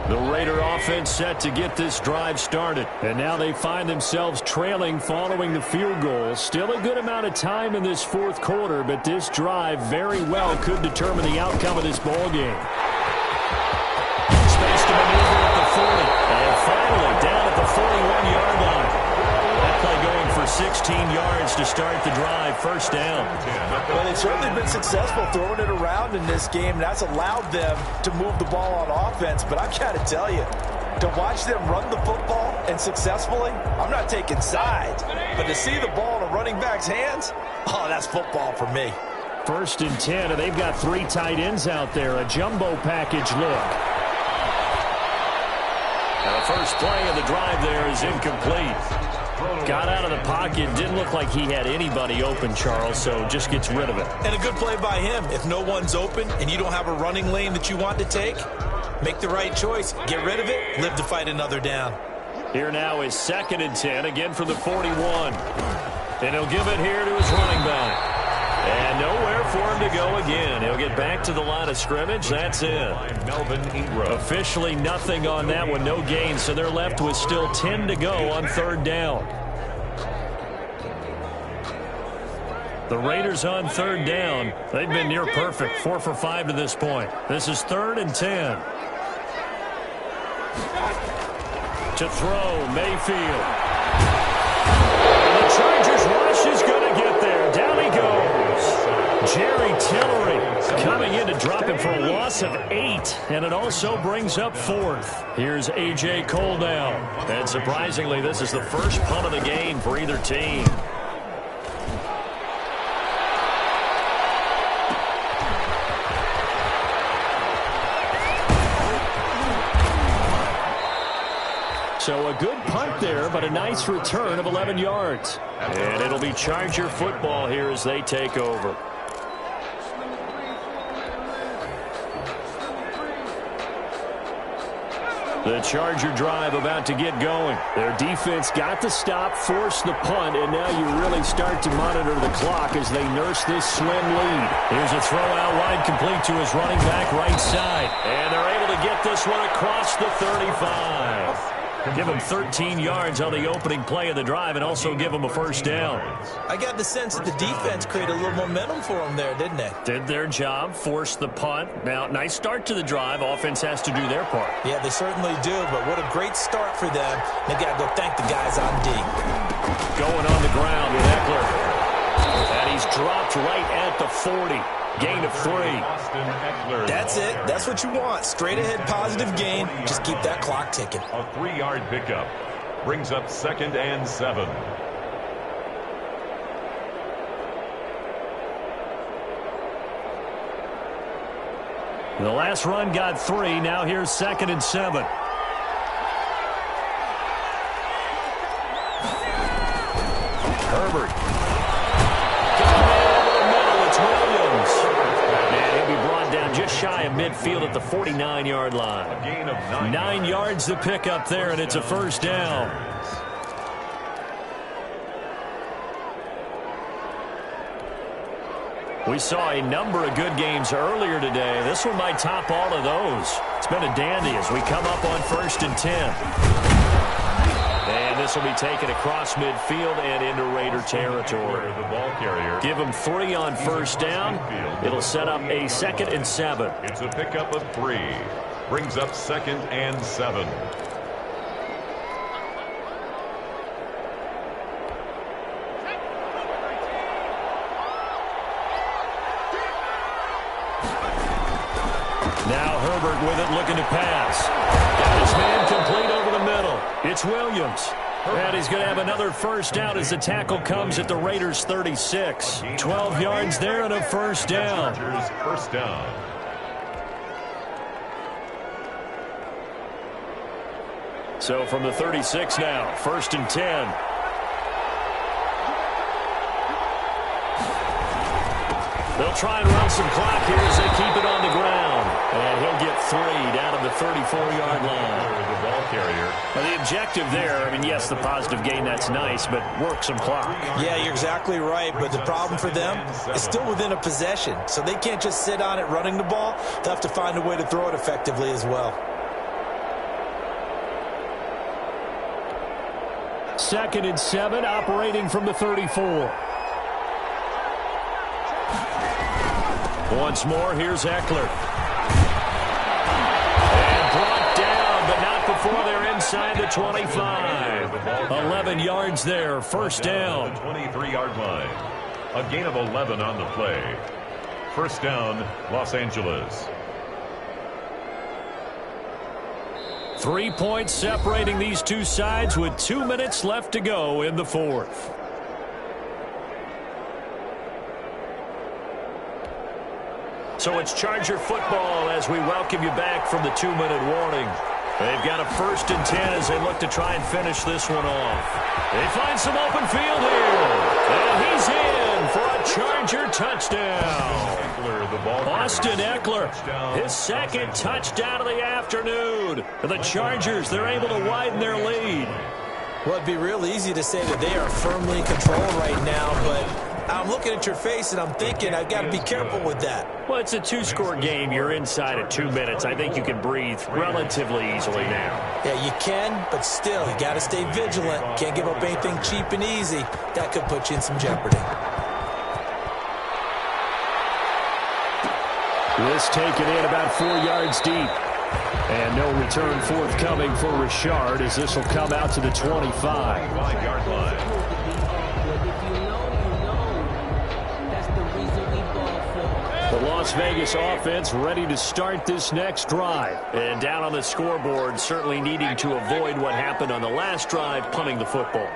The Raider offense set to get this drive started. And now they find themselves trailing following the field goal. Still a good amount of time in this fourth quarter, but this drive very well could determine the outcome of this ball game. Space to maneuver at the 40. And finally down at the 41-yard line. That play going for 16 yards to start the drive. First down. Well, they've certainly been successful throwing it around in this game. And that's allowed them to move the ball on offense. But I've got to tell you, to watch them run the football and successfully, I'm not taking sides. But to see the ball in a running back's hands, oh, that's football for me. First and 10, and they've got 3 tight ends out there. A jumbo package look. Now the first play of the drive there is incomplete. Got out of the pocket. Didn't look like he had anybody open, Charles, so just gets rid of it. And a good play by him. If no one's open and you don't have a running lane that you want to take, make the right choice. Get rid of it. Live to fight another down. Here now is 2nd and 10, again from the 41. And he'll give it here to his running back. And nowhere for him to go again. He'll get back to the line of scrimmage. That's it. Officially nothing on that one. No gain. So they're left with still 10 to go on 3rd down. The Raiders on 3rd down. They've been near perfect. 4 for 5 to this point. This is 3rd and 10. To throw, Mayfield. And the Chargers rush is going to get there. Down he goes. Jerry Tillery coming in to drop him for a loss of 8, and it also brings up 4th. Here's A.J. Cole now. And surprisingly, this is the first punt of the game for either team. So a good punt there, but a nice return of 11 yards. And it'll be Charger football here as they take over. The Charger drive about to get going. Their defense got the stop, forced the punt, and now you really start to monitor the clock as they nurse this slim lead. Here's a throw out wide, complete to his running back right side. And they're able to get this one across the 35. Give him 13 yards on the opening play of the drive and also give him a first down. I got the sense that the defense created a little momentum for them there, didn't they? Did their job, forced the punt. Now, nice start to the drive. Offense has to do their part. Yeah, they certainly do, but what a great start for them. They got to go thank the guys on D. Going on the ground with Eckler. And he's dropped right at the 40. Gain of 3. That's it. That's what you want. Straight ahead positive gain. Just keep that clock ticking. A 3-yard pickup brings up 2nd and 7. The last run got 3. Now here's 2nd and 7. Herbert. Just shy of midfield at the 49-yard line. A gain of 9 yards to pick up there, and it's a first down. We saw a number of good games earlier today. This one might top all of those. It's been a dandy as we come up on 1st and 10. And this will be taken across midfield and into Raider territory. The ball carrier. Give them 3 on first down. It'll set up a 2nd and 7. It's a pickup of 3. Brings up 2nd and 7. Now Herbert with it, looking to pass. Got his man complete over the middle. It's Williams. And he's going to have another first down as the tackle comes at the Raiders' 36. 12 yards there and a first down. First down. So from the 36 now, 1st and 10. They'll try and run some clock here as they keep it on the ground. And he'll get 3 down at the 34-yard line. The ball carrier. Well, the objective there, I mean, yes, the positive gain, that's nice, but work some clock. Yeah, you're exactly right, but the problem for them is still within a possession, so they can't just sit on it running the ball. They'll have to find a way to throw it effectively as well. 2nd and 7, operating from the 34. Once more, here's Eckler. And brought down, but not before they're inside the 25. 11 yards there, first down. 23-yard line. A gain of 11 on the play. First down, Los Angeles. 3 points separating these two sides with 2 minutes left to go in the fourth. So it's Charger football as we welcome you back from the 2-minute warning. They've got a 1st and 10 as they look to try and finish this one off. They find some open field here. And he's in for a Charger touchdown. Austin Eckler, his 2nd touchdown of the afternoon. The Chargers, they're able to widen their lead. Well, it'd be real easy to say that they are firmly in control right now, but I'm looking at your face and I'm thinking I've got to be careful with that. Well, it's a 2-score game. You're inside of 2 minutes. I think you can breathe relatively easily now. Yeah, you can, but still, you got to stay vigilant. Can't give up anything cheap and easy. That could put you in some jeopardy. This taken in about 4 yards deep. And no return forthcoming for Richard as this will come out to the 25. 5-yard line. The Las Vegas offense ready to start this next drive. And down on the scoreboard, certainly needing to avoid what happened on the last drive, punting the football.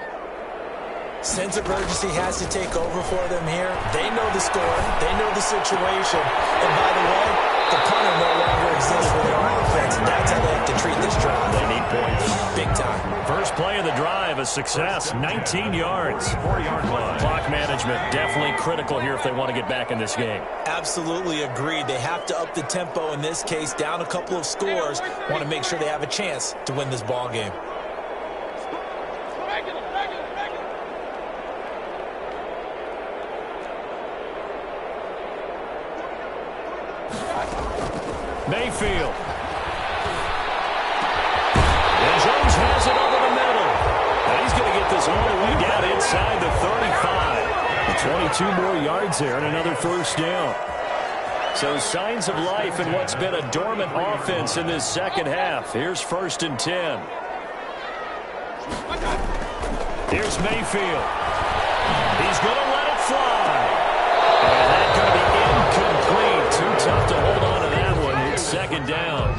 Sense of urgency has to take over for them here. They know the score. They know the situation. And by the way, the punter no longer exists for their offense. And that's how they have to treat this drive. They need points. Big time. First play of the drive, a success. 19 yards. 4-yard line. Clock management definitely critical here if they want to get back in this game. Absolutely agreed. They have to up the tempo in this case, down a couple of scores. Want to make sure they have a chance to win this ball game. Mayfield. And Jones has it over the middle. And he's going to get this all the way down inside the 35. 22 more yards there and another first down. So signs of life in what's been a dormant offense in this second half. Here's 1st and 10. Here's Mayfield. He's going to let it fly. And that's going to be incomplete. Too tough to hold on to that one. It's 2nd down.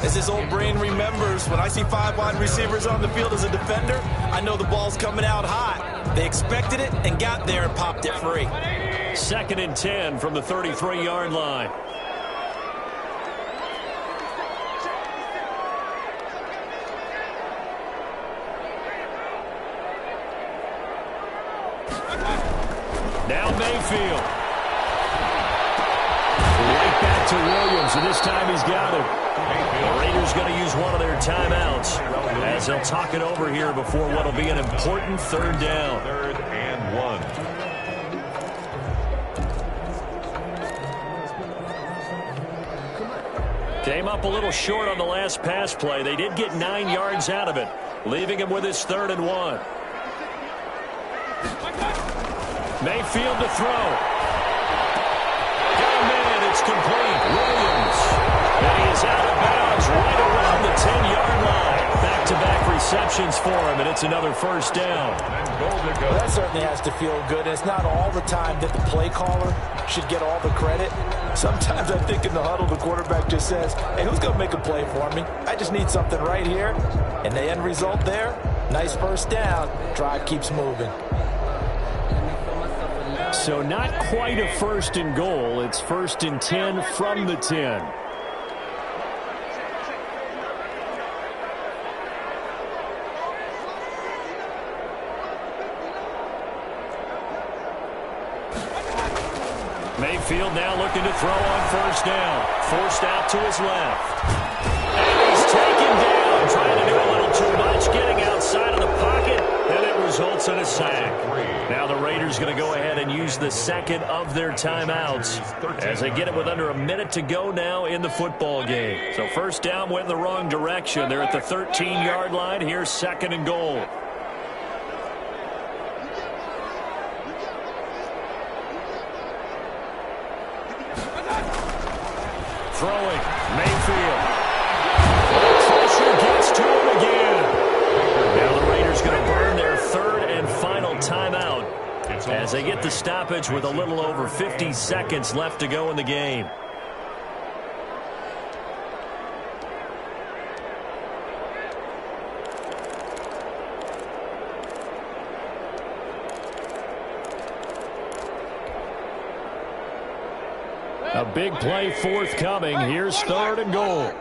As this old brain remembers, when I see 5 wide receivers on the field as a defender, I know the ball's coming out hot. They expected it and got there and popped it free. 2nd and 10 from the 33-yard line. Now Mayfield. Right back to Williams, and this time he's got it. The Raiders going to use one of their timeouts as they'll talk it over here before what will be an important 3rd down. 3rd and 1. Came up a little short on the last pass play. They did get 9 yards out of it, leaving him with his 3rd and 1. Mayfield to throw. Got a man, it's complete. Williams. And he is out of bounds right around the 10-yard line. Back-to-back receptions for him, and it's another first down. Well, that certainly has to feel good. And it's not all the time that the play caller should get all the credit. Sometimes I think in the huddle, the quarterback just says, hey, who's going to make a play for me? I just need something right here. And the end result there, nice first down. Drive keeps moving. So not quite a 1st and goal. It's 1st and 10 from the 10. Mayfield now looking to throw on first down. Forced out to his left. And he's taken down, trying to do a little too much, getting outside of the pocket, and it results in a sack. Now the Raiders going to go ahead and use the second of their timeouts as they get it with under a minute to go now in the football game. So first down went in the wrong direction. They're at the 13-yard line. Here's second and goal. Throwing, Mayfield. Pressure gets to him again. Now the Raiders going to burn their third and final timeout as they get the stoppage with a little over 50 seconds left to go in the game. A big play forthcoming. Here's third and goal.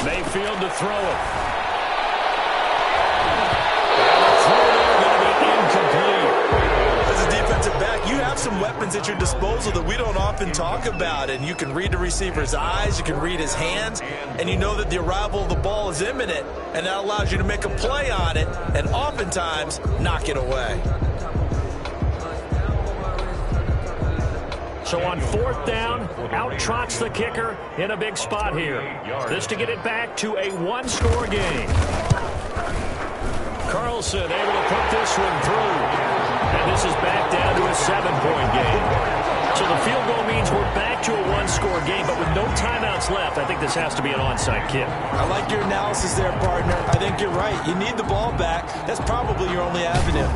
Mayfield to throw it. And the throw there going to be incomplete. As a defensive back, you have some weapons at your disposal that we don't often talk about. And you can read the receiver's eyes, you can read his hands, and you know that the arrival of the ball is imminent. And that allows you to make a play on it and oftentimes knock it away. So on fourth down, out trots the kicker in a big spot here. This to get it back to a one-score game. Carlson able to put this one through. And this is back down to a 7-point game. So the field goal means we're back to a one-score game, but with no timeouts left, I think this has to be an onside kick. I like your analysis there, partner. I think you're right. You need the ball back. That's probably your only avenue.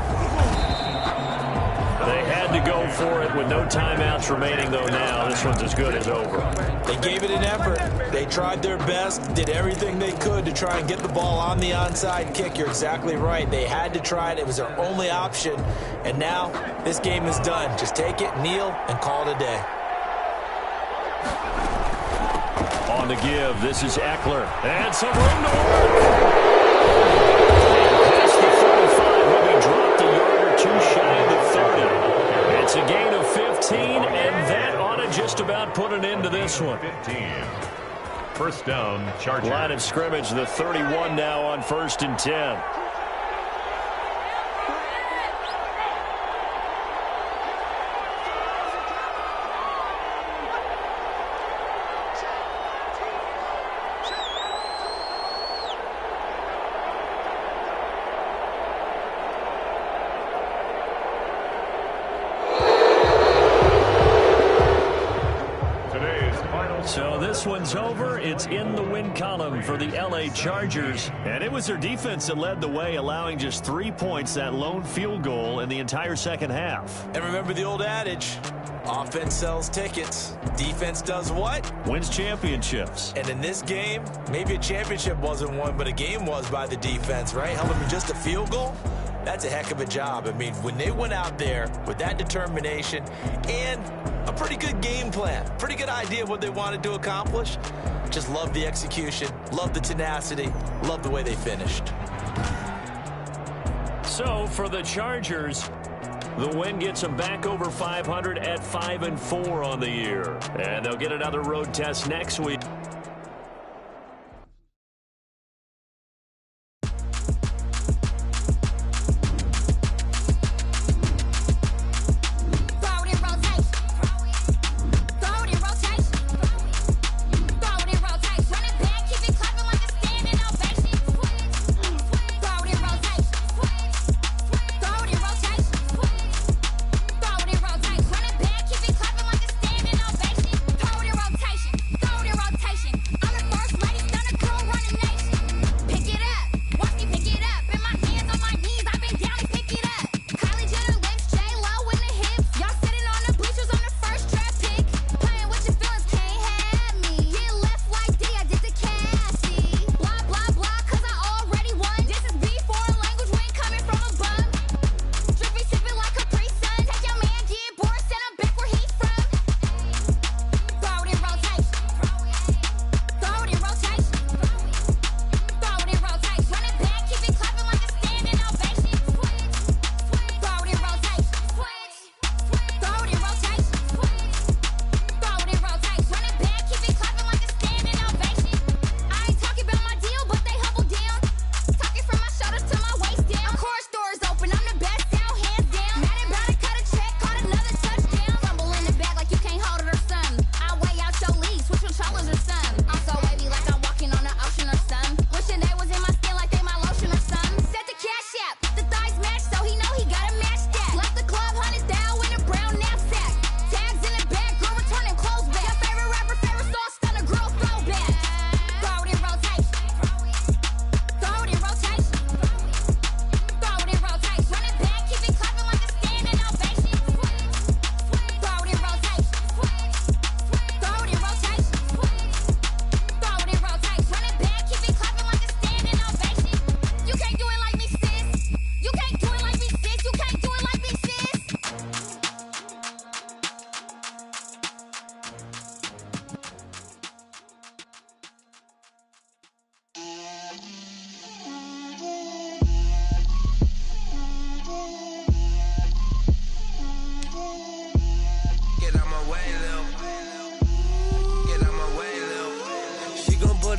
They had to go for it with no timeouts remaining, though now. This one's as good as over. They gave it an effort. They tried their best, did everything they could to try and get the ball on the onside kick. You're exactly right. They had to try it. It was their only option. And now this game is done. Just take it, kneel, and call it a day. On the give, this is Eckler. And some room to work. Past the 45, will be dropped a yard or two shy of the 30. It's a gain of 15, and that ought to just about put an end to this one. 15. First down, Chargers. Line of scrimmage, the 31 now on 1st and 10. So this one's over. It's in the win column for the L.A. Chargers. And it was their defense that led the way, allowing just 3 points, that lone field goal in the entire second half. And remember the old adage, offense sells tickets. Defense does what? Wins championships. And in this game, maybe a championship wasn't won, but a game was by the defense, right? Held them to just a field goal. That's a heck of a job. I mean, when they went out there with that determination and a pretty good game plan, pretty good idea of what they wanted to accomplish, just love the execution, love the tenacity, love the way they finished. So for the Chargers, the win gets them back over 500 at 5-4 on the year. And they'll get another road test next week.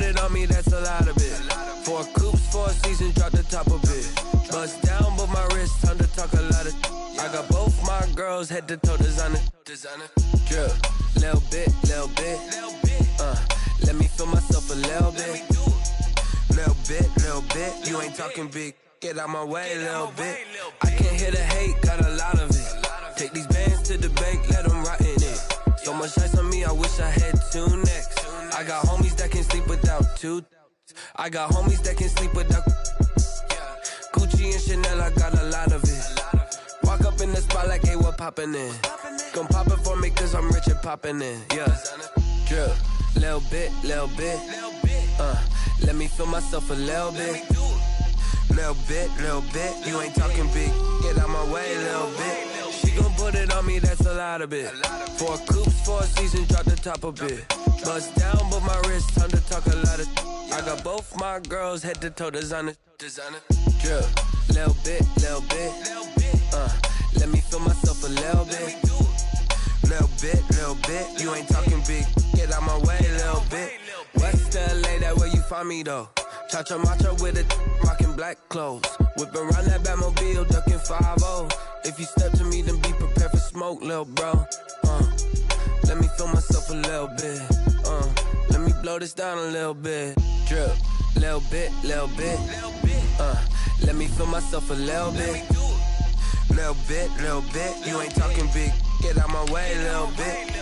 it on me, that's a lot of it. 4 coops, 4 seasons, drop the top of it. Bust down, but my wrist, time to talk a lot of. I got both my girls, head to toe designer. Drip, little bit. Let me feel myself a little bit. Little bit. You ain't talking big. Get out my way, little bit. I can't hear the hate, got a lot of it. Take these bands to the bank, let them rot in it. So much ice on me, I wish I had 2 necks. I got homies that can sleep without 2. I got homies that can sleep without. Gucci and Chanel, I got a lot of it. Walk up in the spot like, hey, what poppin' in? Gon' pop it for me, cause I'm rich and poppin' in. Yeah, drip, little bit. Let me feel myself a little bit. Little bit. You ain't talking big. Get out my way, little bit. She gon' put it on me, that's a lot of it. 4 coops, 4 seasons, drop the top a bit. Bust down, but my wrist, time to talk a lot of. I got both my girls, head to toe designer. Drip, little bit. Let me feel myself a little bit. Little bit. You ain't talking big. Get out my way, little bit. West LA, that where you find me though. Cha-cha macha with a rockin' black clothes. Whippin' around that Batmobile, duckin' 5-0. If you step to me, then be prepared for smoke, lil' bro. Let me feel myself a little bit. Let me blow this down a little bit. Drip, little bit. Let me feel myself a little bit. Little bit. You ain't talking big. Get out my way, little bit.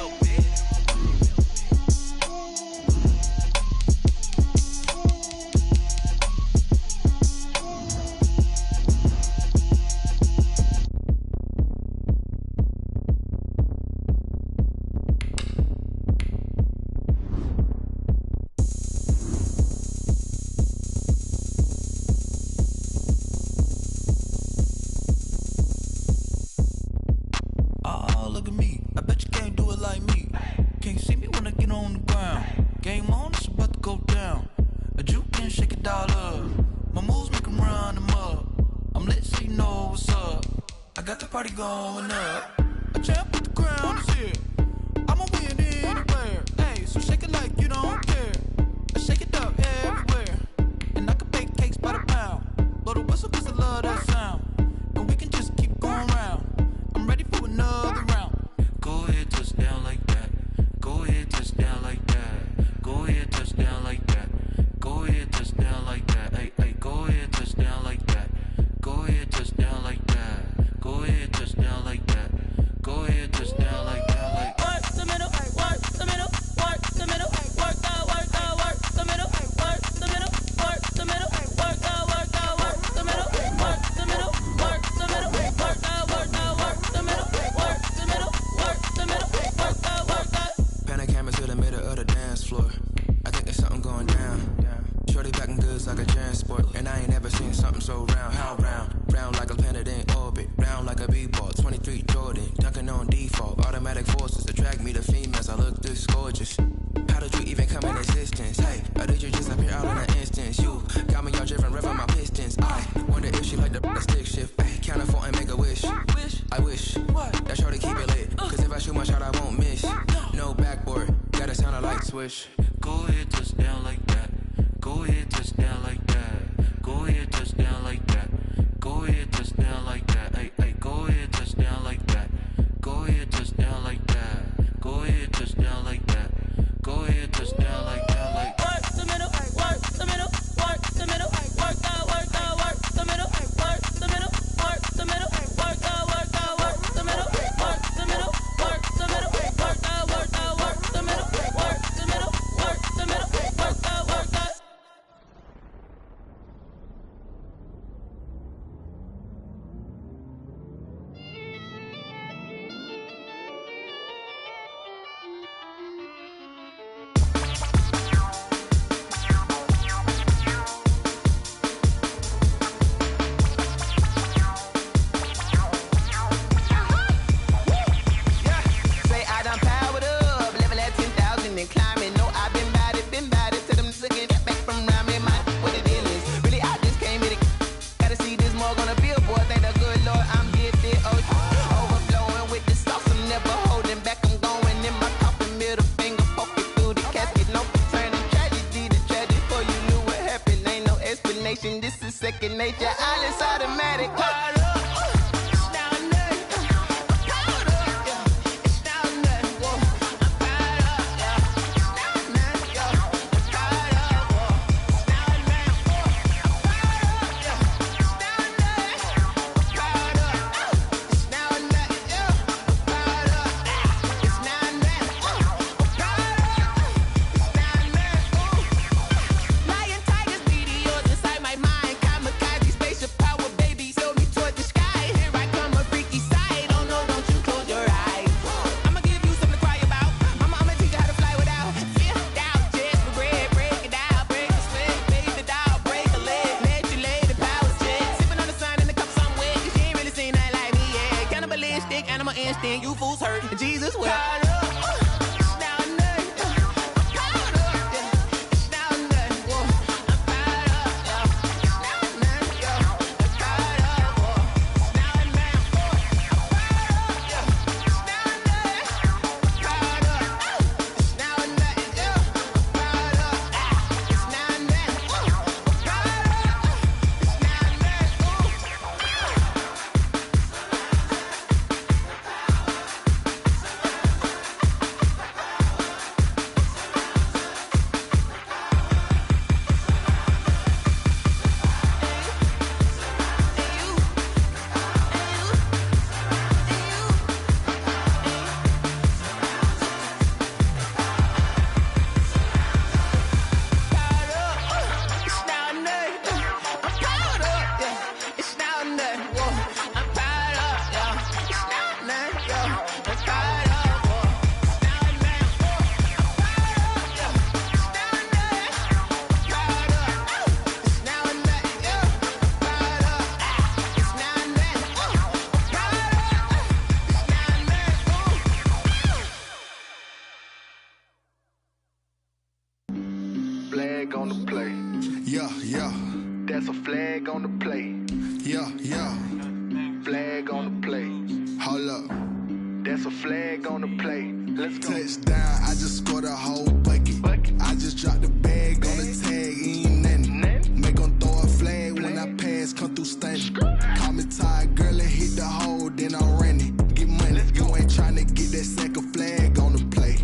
Going up, a champ with the crown is here. I'ma win anywhere. Hey, so shake it like you don't care. I shake it up everywhere. And I can bake cakes by the pound. Blow the whistle cause I love that sound. And we can just keep going round. I'm ready for another round. Go ahead, touch down like that. Go ahead, touch down like that. Go ahead, touch down like that. Go ahead, touch down like that. Hey, go ahead, touch down like that. Go ahead, touch down like that. Go ahead, touch down like that. Go ahead, touch down like that. Like work the middle, work the middle, work the middle, work out, work the middle, work the middle, work the middle, work out, work the middle, work the middle, work the middle, work out, work the middle, work the middle, work the middle, work out. Panic camera to the middle of the dance floor. I think there's something going down. Shorty packing goods like a transport, and I ain't never seen something so round. How round? Round like a planet in orbit, round like a b-ball. 23 Jordan, dunking on default. Automatic forces attract me to females. I look this gorgeous. How did you even come in existence? Hey, or did you just appear out in an instance? You got me all driven, revving my pistons. I wonder if she like the stick shift. Hey, count her 4 and make a wish. I wish that shorty keep it lit. Cause if I shoot my shot, I won't miss. No backboard, gotta sound a light swish. go ahead, touch down like that. Go ahead, touch down like that. Go ahead, touch down like that. Go ahead, touch down like that. Hey, go ahead, touch down like that. Go ahead, touch down like that. Go ahead, touch down like that. Go ahead, touch down like that. Like work the middle, work the middle, work the middle, work out, work the middle, work the middle, work the middle, work out, work the middle, work the middle, work the middle, work out, work the middle, work the middle, work the middle. nation. This is second nature. All is automatic. You fools hurt. Jesus will. Flag on the play. Yeah, yeah. That's a flag on the play. Yeah, yeah. Flag on the play. Hold up. That's a flag on the play. Let's go. Touchdown, I just scored a whole bucket. I just dropped the bag on the tag, ain't nothing. Make 'em throw a flag when I pass, come through stunning. Call me tired, girl, and hit the hole, then I'm running. Get money, you ain't tryna get that second flag on the play.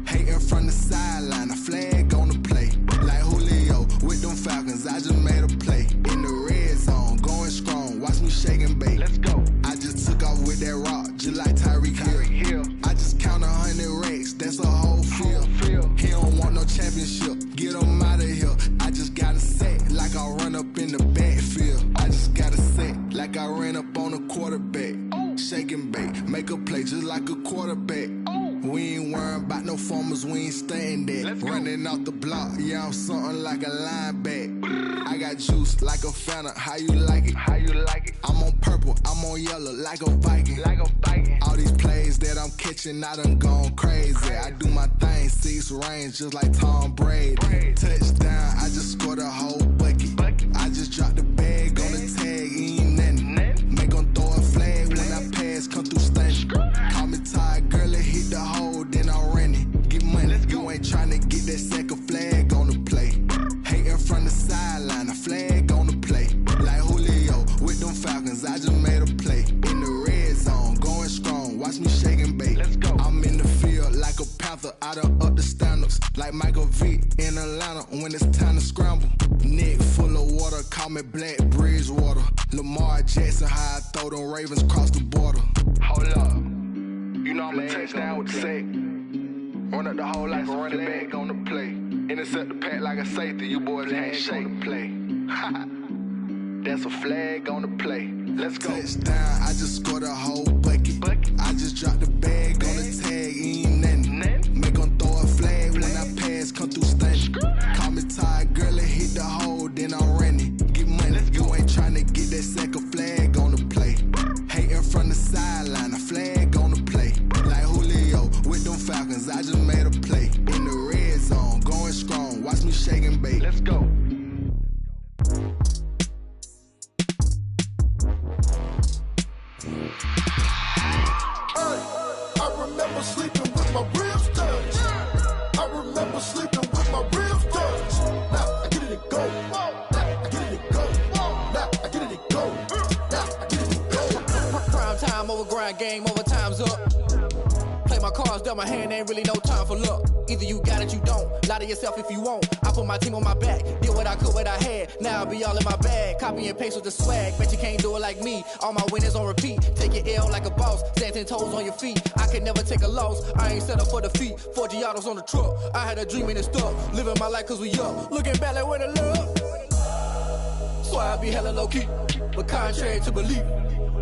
Hating from the sideline, a flag on the play. Like Julio with them Falcons, I just made a play. In the red zone, going strong, watch me shake and bake. Let's go. I just took off with that rock, just like Tyreek Hill. I just count 100 racks, that's a whole field. He don't want no championship, get him out of here. I just got a set, like I run up in the backfield. I just got a set, like I ran up on a quarterback. Shake and bake, make a play just like a quarterback. We ain't worrying about no formers, we ain't staying there. Running off the block, yeah, I'm something like a lineback. I got juice like a Fanta, how you like it? How you like it? I'm on purple, I'm on yellow, like a Viking. Like a Viking. All these plays that I'm catching, I done gone crazy. I do my thing, 6 range, just like Tom Brady. Touchdown, I just scored a whole bucket. I just dropped the bag on the tag, ain't nothing. Make 'em throw a flag when I pass, come through stunning. Call me tired, girl, and hit the hole, then I'm running. Get money, you ain't tryna get that second flag on the play. Hating from the sideline, a flag on the play. Like Julio with them Falcons, I just made a play. In the red zone, going strong, watch me shake and bake. Let's go. I'm in the field like a Panther, I done up the standards. Like Michael Vick in Atlanta when it's time to scramble. Neck full of water, call me Black Bridgewater. Lamar Jackson, how I throw them Ravens cross the border. Hold up. You know I'm a touchdown with the sack. Run up the hole like a running back on the play. Intercept the pack like a safety. You boys ain't shake the play. That's a flag on the play. Let's go. Touchdown, I just scored a whole bucket. I just dropped the bag on the tag, ain't nothing. Make 'em throw a flag when I pass, come through stunning. Call me tired, girl, and hit the hole, then I'm running. Get money, you ain't tryna get that second flag on the play. Hating from the sideline, a flag on the play. Like Julio with them Falcons, I just made a play. In the red zone, going strong, watch me shake and bake. Let's go. mind game, overtime's up. Play my cards, dealt my hand, ain't really no time for luck. Either you got it, you don't. Lie to yourself if you won't. I put my team on my back, did what I could, what I had. Now I'll be all in my bag, copy and paste with the swag. Bet you can't do it like me. All my winners on repeat. Take your L like a boss, stand 10 toes on your feet. I can never take a loss, I ain't set up for defeat. 4 Giottos on the truck, I had a dream and it stuck. Living my life cause we up, looking back like where the love. So I be hella low key, but contrary to belief,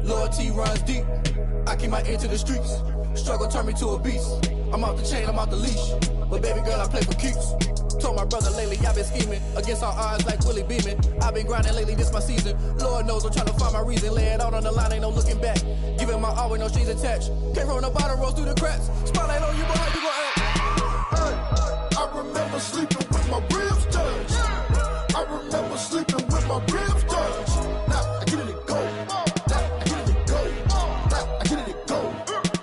loyalty runs deep. I keep my ear to the streets. Struggle turned me to a beast. I'm off the chain, I'm off the leash. But baby girl, I play for keeps. Told my brother lately, I've been scheming. Against all odds like Willie Beeman. I've been grinding lately, this my season. Lord knows I'm trying to find my reason. Lay it out on the line, ain't no looking back. Giving my all with no strings attached. Came from the bottom, rose through the cracks. Spotlight on you, boy, how you gon' act? I remember sleeping with my ribs touched. I remember sleeping with my ribs touched. Now I get it and go. Now I get it and go. Now I get it and go.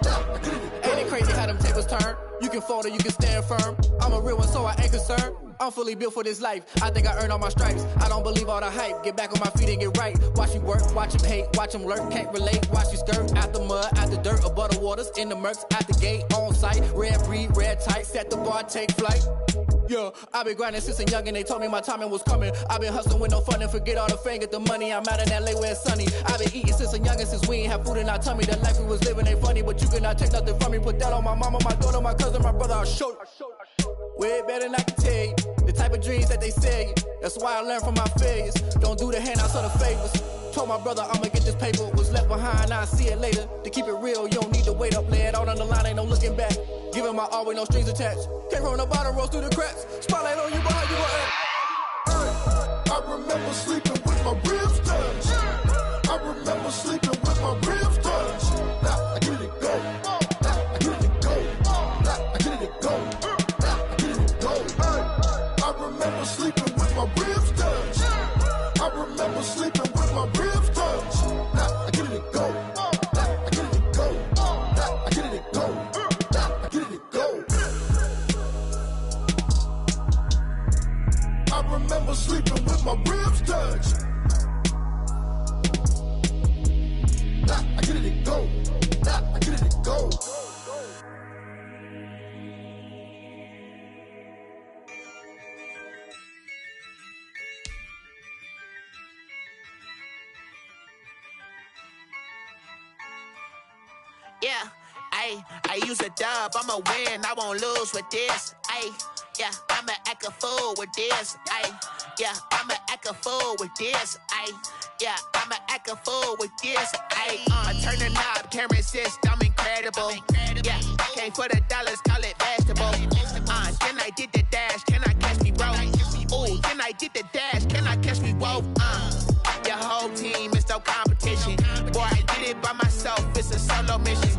Now I get it and go. Ain't it crazy how them tables turn? You can fold or you can stand firm. I'm a real one, so I ain't concerned. I'm fully built for this life. I think I earned all my stripes. I don't believe all the hype. Get back on my feet and get right. Watch you work, watch him hate, watch him lurk. Can't relate, watch you skirt. Out the mud, out the dirt, above the waters, in the murks, out the gate, on site. Red breed, red tight, set the bar, take flight. Yeah, I been grinding since a young and they told me my timing was coming. I been hustling with no fun and forget all the fame, get the money. I'm out in LA where it's sunny. I been eating since a young and since we ain't have food in our tummy. The life we was living ain't funny, but you cannot take nothing from me. Put that on my mama, my daughter, my cousin, my brother, I'll show you. Way better than I can tell you. The type of dreams that they sell you. That's why I learned from my failures. Don't do the handouts or the favors. Told my brother I'ma get this paper. Was left behind, I'll see it later. To keep it real, you don't need to wait up. Lay it out on the line, ain't no looking back. Giving my all with no strings attached. Came from the bottom, rose through the cracks. Spotlight on you, boy, how you gon' act? I remember sleeping with my ribs touched. I remember sleeping with my ribs touched. Now I get it and go. Now I get it and go. Now I get it and go. Now I get it and go. I remember sleeping with my ribs touched. I remember sleeping with my ribs touched. Now I get it and go. Now I get it and go. Now I get it and go. Now I get it and go. I remember sleeping with my ribs touched. Now I get it and go. Now I get it and go. Yeah, I use a dub, I'ma win, I won't lose with this. Yeah, I'ma act a fool with this. Yeah, I'ma act a fool with this. Yeah, I'ma act a fool with this. I turn the knob, camera assist, I'm incredible. Yeah, came for the dollars, call it vegetable. Then I did the dash, can I catch me, bro? Ooh, then I did the dash, can I catch me, whoa? Your whole team is no competition. Boy, I did it by myself, it's a solo mission.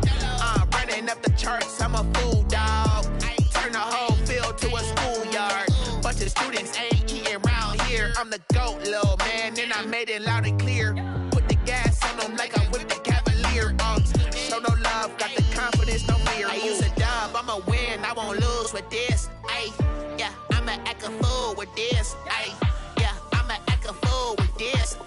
Running up the charts, I'm a fool, dog. Turn the whole field to a schoolyard. Bunch of students ain't eating round here. I'm the GOAT, little man, and I made it loud and clear. Put the gas on them like I'm with the Cavalier. Show no love, got the confidence, no fear. I use a dub, I'ma win, I won't lose with this. Yeah, I'ma act a fool with this. Yeah, I'ma act a fool with this.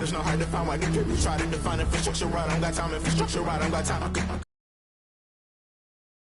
there's no hard to find. Why the people try to define infrastructure right? I don't got time, infrastructure right, I don't got time.